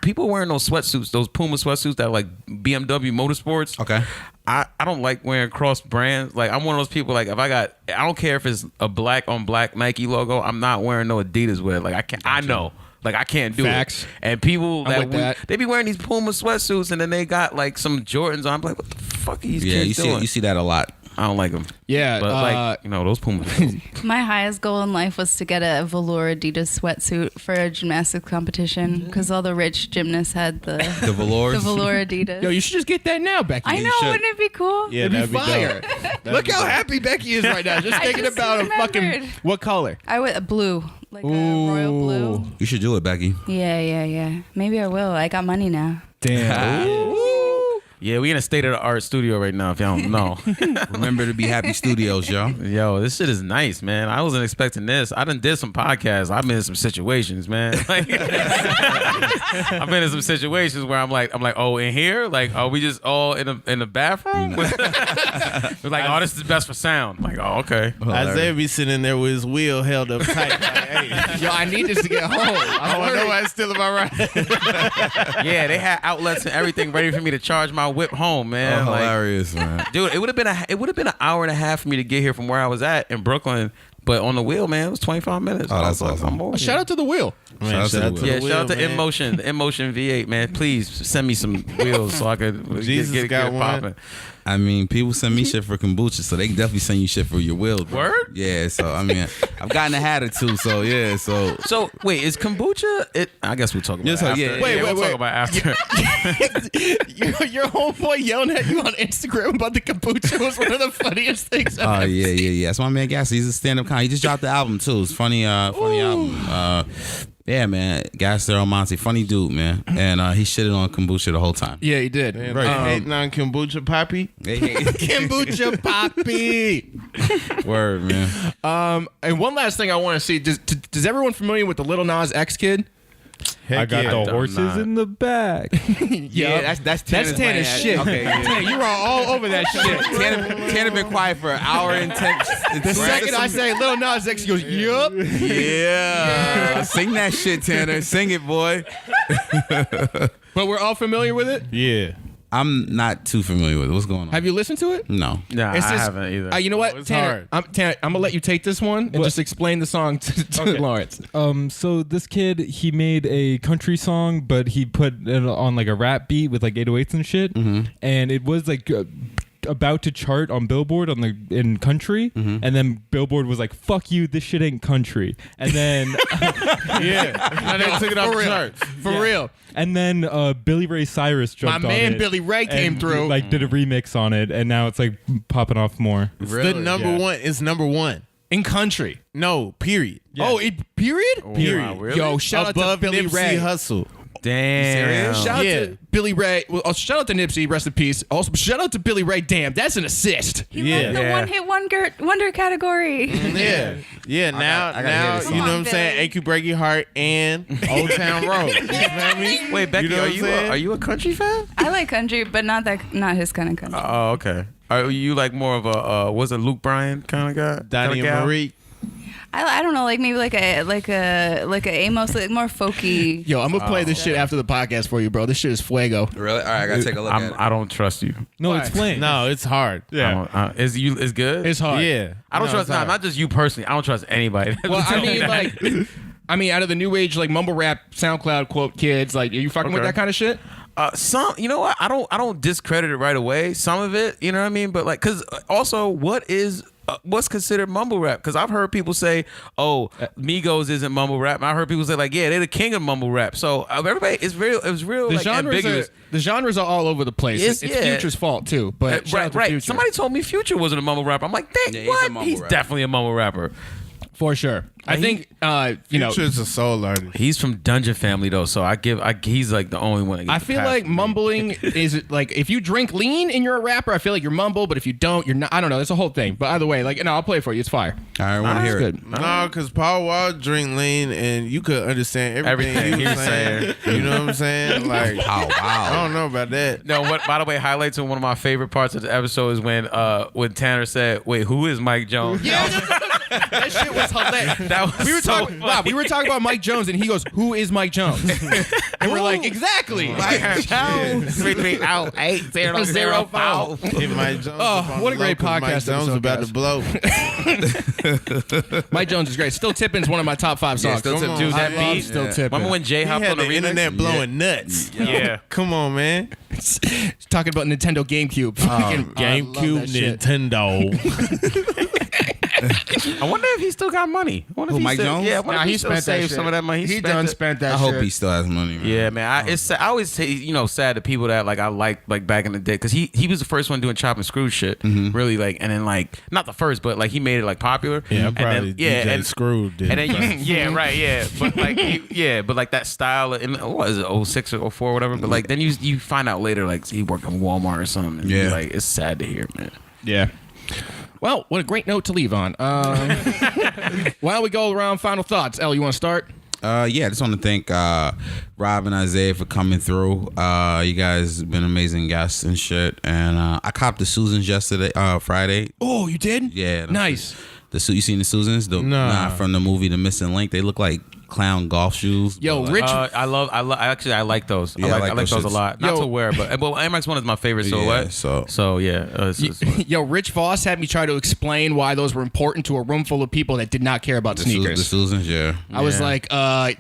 people wearing those sweatsuits, those Puma sweatsuits that are like BMW Motorsports. Okay. I don't like wearing cross brands. Like I'm one of those people. Like I don't care if it's a black on black Nike logo. I'm not wearing no Adidas with it. Like I can't. I know. Like I can't do Facts. it. And people I'm with that. they be wearing these Puma sweatsuits and then they got like some Jordans on. I'm like, what the fuck are these kids doing? You see that a lot. I don't like them. Yeah, but like those Pumas. My highest goal in life was to get a velour Adidas sweatsuit for a gymnastics competition because all the rich gymnasts had the The velours. the velour Adidas. Yo, you should just get that now, Becky. I know, should. wouldn't it be cool? Yeah, It'd that'd be be fire. dope. Look how happy Becky is right now. Just I thinking just about a fucking remembered. what color? I went a blue, like a royal blue. You should do it, Becky. Yeah. Maybe I will. I got money now. Damn. Yeah, we in a state of the art studio right now. If y'all don't know, Remember to be Happy Studios, yo. yo, this shit is nice, man. I wasn't expecting this. I done did some podcasts. I've been in some situations, man. Like, I've been in some situations where I'm like, oh, in here, like, are we just all in the bathroom? It's like, oh, this is best for sound. I'm like, oh, okay. Isaiah be sitting there with his wheel held up tight. Like, hey, Yo, I need this to get home. I want nobody's stealing my ride. Yeah, they had outlets and everything ready for me to charge my whip home, man. Like, Hilarious, man. dude, it would have been an hour and a half for me to get here from where I was at in Brooklyn. But on the wheel, man, it was 25 minutes. Oh, I that's was like, awesome. I'm over Shout out to the wheel. Man, Shout out to the wheel. Yeah, wheel, shout out to man. InMotion, the InMotion V8, man. Please send me some wheels so I could Jesus get got it one. popping. I mean, people send me shit for kombucha, so they can definitely send you shit for your wheels, bro. Word? Yeah, so I mean, I've gotten a hat or two, so yeah, so So wait, is kombucha? I guess we'll talk about Yes, it after. yeah. Wait, we'll wait. talk about after. Your homeboy yelling at you on Instagram about the kombucha was one of the funniest things I've Oh ever yeah, seen. yeah. That's my man Gas. He's a stand-up comic. He just dropped the album too. It's funny, funny album. Yeah, man. Gas Del Monte, funny dude, man. And he shitted on kombucha the whole time. Yeah, he did. Right. Hating on kombucha poppy. Hey, hey. Kombucha Poppy. Word, man. And one last thing I want to see. Does everyone familiar with the Lil Nas X kid? I got yeah. the I'm horses not. in the back. Yeah, that's Tanner's shit. Okay, yeah. Tanner, you were all over that shit. Tanner been quiet for an hour and 10. The second I say Lil Nas X, he goes, yup. Yeah. Sing that shit, Tanner. Sing it, boy. But we're all familiar with it? Yeah. I'm not too familiar with it. What's going on? Have you listened to it? No. Nah, It's I just- haven't either. You know what, it's Tanner? hard. Tanner, I'm gonna let you take this one and just explain the song to Lawrence. So this kid, he made a country song, but he put it on like a rap beat with like 808s and shit, and it was like about to chart on Billboard in country, and then Billboard was like, "Fuck you, this shit ain't country," and then Yeah. And they took it off the charts. For real. and then Billy Ray Cyrus jumped My on man it Billy Ray came and, through. like did a remix on it, and now it's like popping off more. It's the number one. It's number one. In country. No, period. Oh, it period? Period. Wow, really? Yo, shout Above out to Billy Nipsey Ray. Hussle. Damn. Shout out Yeah. to Billy Ray. Well, shout out to Nipsey, rest in peace. Also, shout out to Billy Ray. Damn, that's an assist. He Yeah. led the Yeah. one-hit wonder category. Yeah. Yeah, now, I gotta hear now this you know song. what I'm saying? Billy. Ache You Break Your Heart and Old Town Road. You feel me? Wait, Becky, know what I'm saying? are you a country fan? I like country, but not his kind of country. Oh, okay. Are you like more of a was it Luke Bryan kind of guy? Donnie kinda and gal? Marie. I don't know, like maybe like a Amos, like more folky. Yo, I'm gonna play this shit after the podcast for you, bro. This shit is fuego. Really? All right, I gotta take a look at it. I don't trust you. No, it's flame. No, it's hard. Yeah. It's good. It's hard. Yeah. I don't trust. Not just you personally. I don't trust anybody. Well, I mean, out of the new age, like mumble rap, SoundCloud quote kids, like, are you fucking with Okay. that kind of shit? Some, you know what? I don't discredit it right away. Some of it, you know what I mean. But like, because also, what's considered mumble rap? Because I've heard people say, "Oh, Migos isn't mumble rap." And I heard people say, like, "Yeah, they're the king of mumble rap." So everybody, it's real. It was real. The like, ambiguous. the genres are all over the place. It's Future's fault too. But shout out to right. Future. Somebody told me Future wasn't a mumble rapper. I'm like, dang, Yeah, he's a what? mumble He's rapper. definitely a mumble rapper. for sure. I think you know. Future's a soul artist. He's from Dungeon Family though, so he's like the only one. That I gets the feel pass like for me. mumbling is like if you drink lean and you're a rapper, I feel like you're mumble, but if you don't, you're not. I don't know. It's a whole thing. But either way, like no, I'll play it for you. It's fire. All right, I want to hear it. Good. No, because Paul Wall drink lean and you could understand everything he was saying. You know what I'm saying? Like, Oh, I wow. don't know about that. No, what? By the way, highlights of one of my favorite parts of the episode is when Tanner said, "Wait, who is Mike Jones?" Yeah, that shit was hilarious. That was We were so talking. Rob, we were talking about Mike Jones, and he goes, "Who is Mike Jones?" And we're like, "Exactly." Mike Jones. 3308005. If Mike Jones Oh, up on what the a great low, 'cause Mike podcast Jones episode, about guys. to blow. Mike Jones is great. Still Tippin's one of my top 5 songs. Still Tippin'. Dude, that I love beat. Still Tippin'. Remember when Jay He hopped had on the the remix? internet blowing nuts. Yeah. Come on, man. Talking about Nintendo GameCube. Fucking- I love GameCube, that shit. Nintendo. I wonder if he still got money. I wonder Who, if he Mike still, Jones? Yeah, I wonder Nah, if he he still spent that saved shit. some of that money. He spent done it. spent that I shit. hope he still has money, man. Yeah, man. I always say, sad to people that like I liked like back in the day because he was the first one doing chop and screw shit. Really like, and then like not the first, but like he made it like popular. Yeah, and probably then, DJ Screw did. And then but like but like that style in what is it 06 or 04 or whatever. But like then you find out later like he worked on Walmart or something. And Yeah. like it's sad to hear, man. Yeah. Well, what a great note to leave on. Why don't we go around final thoughts? Elle, you want to start? Yeah, I just want to thank Rob and Isaiah for coming through. You guys have been amazing guests and shit. And I copped the Susans yesterday, Friday. Oh, you did? Yeah. Nice. You seen the Susans? Nah. From the movie The Missing Link. They look like clown golf shoes. Yo, but, Rich. I like those. Yeah, I like those those a shits. lot. Not Yo. to wear, but Air Max 1 is my favorite Yeah, silhouette. so- yeah, it's Yo, Rich Voss had me try to explain why those were important to a room full of people that did not care about the sneakers. Susans, yeah. I was Yeah. like,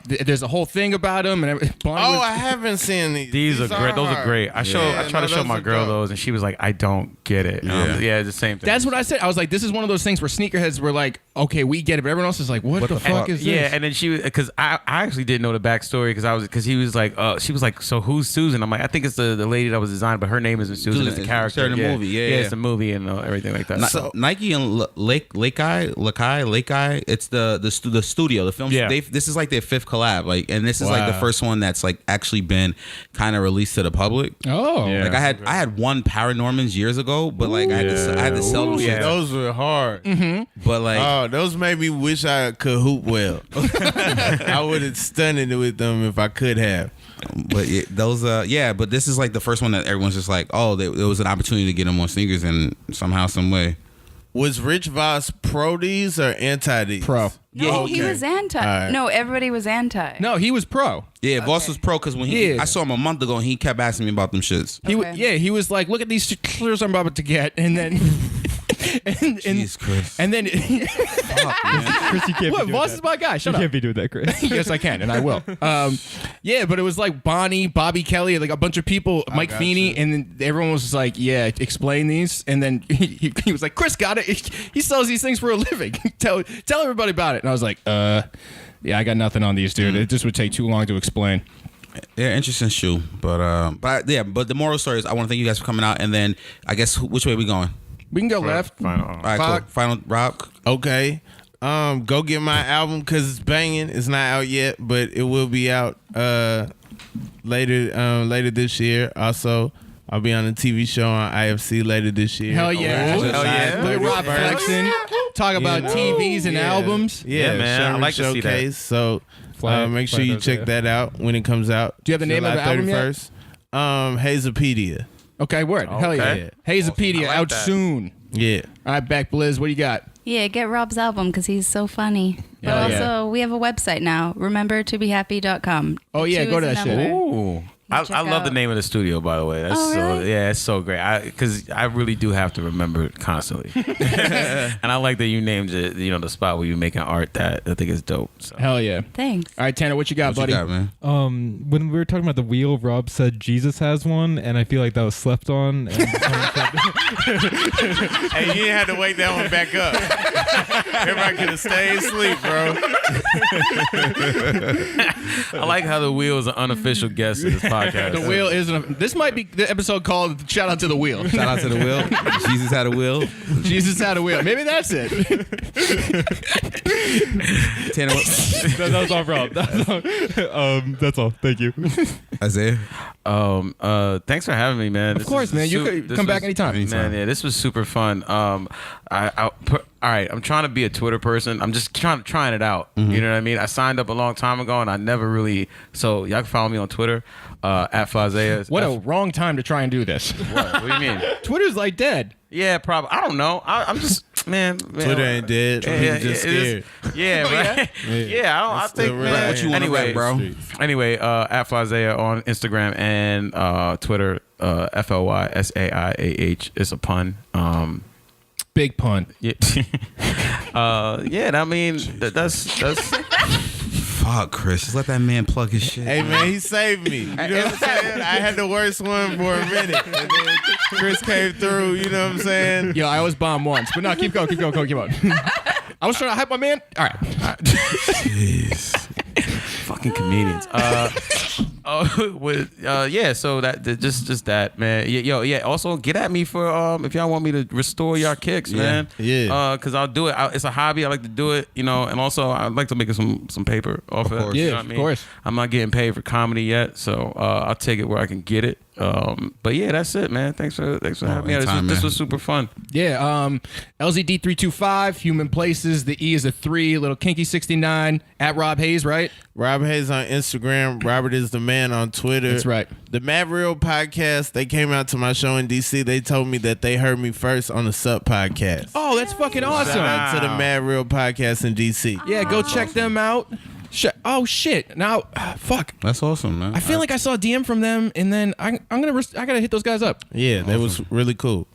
there's a whole thing about them. And Bonnie Oh, was- I haven't seen these. These are great. Those are hard. great. I try to show those my are girl dope. those, and she was like, "I don't get it." Yeah. It's the same thing. that's what I said. I was like, this is one of those things where sneakerheads were like, okay, we get it. But everyone else is like, what the fuck is this? Yeah, and then because I actually didn't know the backstory because he was like, she was like, "So who's Susan?" I'm like, "I think it's the lady that was designed, but her name isn't Susan. Susan, It's the it's character in the movie. Yeah, yeah. it's a movie and everything like that." Ni- Nike and Lake-Eye, it's the studio, the film. Yeah. This is like their 5th collab, like, and this is like the Wow. first one that's like actually been kind of released to the public. Oh. Yeah. Like I had one Paranormans years ago, but like I had to sell them. Yeah. Those were hard. But like Oh, those made me wish I could hoop well. I would have stunned it with them if I could have. but yeah, those but this is like the first one that everyone's just like, oh, there was an opportunity to get them on sneakers, and somehow, some way. Was Rich Voss pro these or anti these? Pro. No, he was anti. Alright. No, everybody was anti. No, he was pro. Yeah, Voss was pro because when Yeah. I saw him a month ago, and he kept asking me about them shits. Okay. He was like, look at these clears I'm about to get, and then, and Jeez, Chris. and then, Chris, you can't what? be doing Voss that. is my guy. You Shut up. can't be doing that, Chris. Yes, I can, and I will. Yeah, but it was like Bonnie, Bobby Kelly, like a bunch of people, Mike got Feeney, you. and then everyone was just like, yeah, explain these. And then he was like, Chris got it. He sells these things for a living. tell everybody about it. And I was like, yeah, I got nothing on these, dude. It just would take too long to explain. Yeah, interesting shoe, but the moral story is I want to thank you guys for coming out, and then I guess which way are we going? We can go left. Final. All right, Fuck. cool. Final, Rob. Okay. Go get my album because it's banging. It's not out yet, but it will be out later this year. Also, I'll be on a TV show on IFC later this year. Hell yeah. July Hell yeah. Look at Rob 31st. flexing. Talk about You know? TVs and Yeah. albums. Yeah, Yeah, man. I Sherman like to see that. Showcase. So Fly- make sure fly you those, check yeah. that out when it comes out. Do you have the name of the album yet? 31st. Hazopedia. Okay, word. Hell yeah. Okay. Hazopedia I like out that. soon. Yeah. All right, back Blizz. What do you got? Yeah, get Rob's album because he's so funny. But Hell also, we have a website now, remembertobehappy.com. Oh, yeah, go to that shit. Ooh. I Check love the out. name of the studio, by the way. That's Oh, so really? yeah, it's so great. Because I really do have to remember it constantly. And I like that you named it. The spot where you're making art. That I think is dope. So. Hell yeah. Thanks. All right, Tanner, what you got, What buddy? you got, man? When we were talking about the wheel, Rob said Jesus has one, and I feel like that was slept on. And Hey, you didn't have to wake that one back up. Everybody could have stayed asleep, bro. I like how the wheel is an unofficial guest of this podcast. The wheel isn't. This might be the episode called "Shout Out to the Wheel." Shout out to the wheel. Jesus had a wheel. Jesus had a wheel. Maybe that's it. Tanner, that was all Rob. That's all. Thank you. Isaiah. Thanks for having me, man. Of course, man. You could come back anytime. Man, yeah, this was super fun. All right, I'm trying to be a Twitter person. I'm just trying it out. You know what I mean? I signed up a long time ago, and I never really. So y'all can follow me on Twitter at Fazea. What a wrong time to try and do this. What do you mean? Twitter's like dead. Yeah, probably. I don't know. I'm just man. Twitter ain't dead. People just scared. Yeah, right. Yeah, I think. still real. Man, What you want anyway, bro? Anyway, at Fazea on Instagram and Twitter, FLYSAIAH. It's a pun. Big pun. Yeah. Yeah. I mean, that's. Fuck, Chris. Just let that man plug his shit. Hey, man, he saved me. You know what I'm saying? I had the worst one for a minute. And then Chris came through, you know what I'm saying? Yo, I was bombed once, but no, keep going. I was trying to hype my man. All right. Jeez. Fucking comedians. Yeah. So that just that, man. Yeah. Also, get at me for if y'all want me to restore y'all kicks, man. Yeah. Because I'll do it. It's a hobby. I like to do it, and also I'd like to make some paper off of it. Yeah, You know what I of mean? course. I'm not getting paid for comedy yet, so I'll take it where I can get it. But yeah, that's it, man. Thanks for having me. anytime, This man. was super fun. Yeah. LZD325, Human Places. The E is a 3. Little Kinky 69 at Rob Haze, right? Rob Haze on Instagram. Robert is the man on Twitter. That's right. The Mad Real podcast, they came out to my show in DC. They told me that they heard me first on the Sup podcast. Oh, that's fucking awesome. Shout out to the Mad Real podcast in DC. Yeah, go check them out. Oh shit! Now, fuck. That's awesome, man. I feel like I saw a DM from them, and then I gotta hit those guys up. Yeah, that was really cool.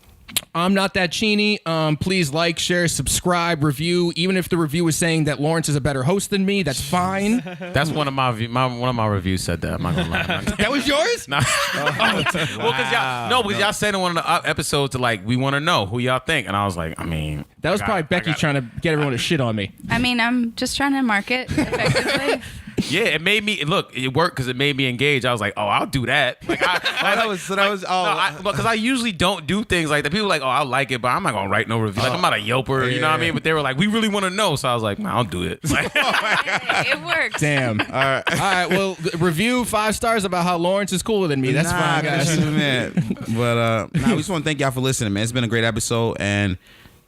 I'm not that Cheney. Please like, share, subscribe, review. Even if the review is saying that Lawrence is a better host than me, that's fine. That's one of my reviews said that. I'm not gonna lie. That was yours? Nah. Well, because y'all said in one of the episodes, like, we want to know who y'all think, and I was like, I mean, That was probably Becky trying to get everyone to shit on me. I mean, I'm just trying to market effectively. Yeah, it made me look. It worked because it made me engage. I was like, oh, I'll do that. Like, because I usually don't do things like that. People are like, oh, I like it, but I'm not gonna write no review. Like, I'm not a Yelper, you know what I mean? But they were like, we really want to know, so I was like, nah, I'll do it. Like, It works. Damn. All right. Well, review 5 stars about how Lawrence is cooler than me. That's fine, guys. Man. But we just want to thank y'all for listening, man. It's been a great episode, and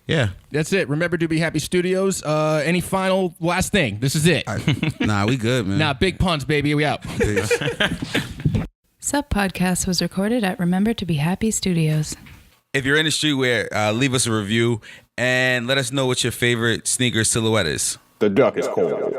yeah. That's it. Remember to be Happy Studios. Any final last thing? This is it. Nah, we good, man. Nah, big puns, baby. We out. Peace. Sup podcast was recorded at Remember to be Happy Studios. If you're in the streetwear, leave us a review and let us know what your favorite sneaker silhouette is. The duck is cold.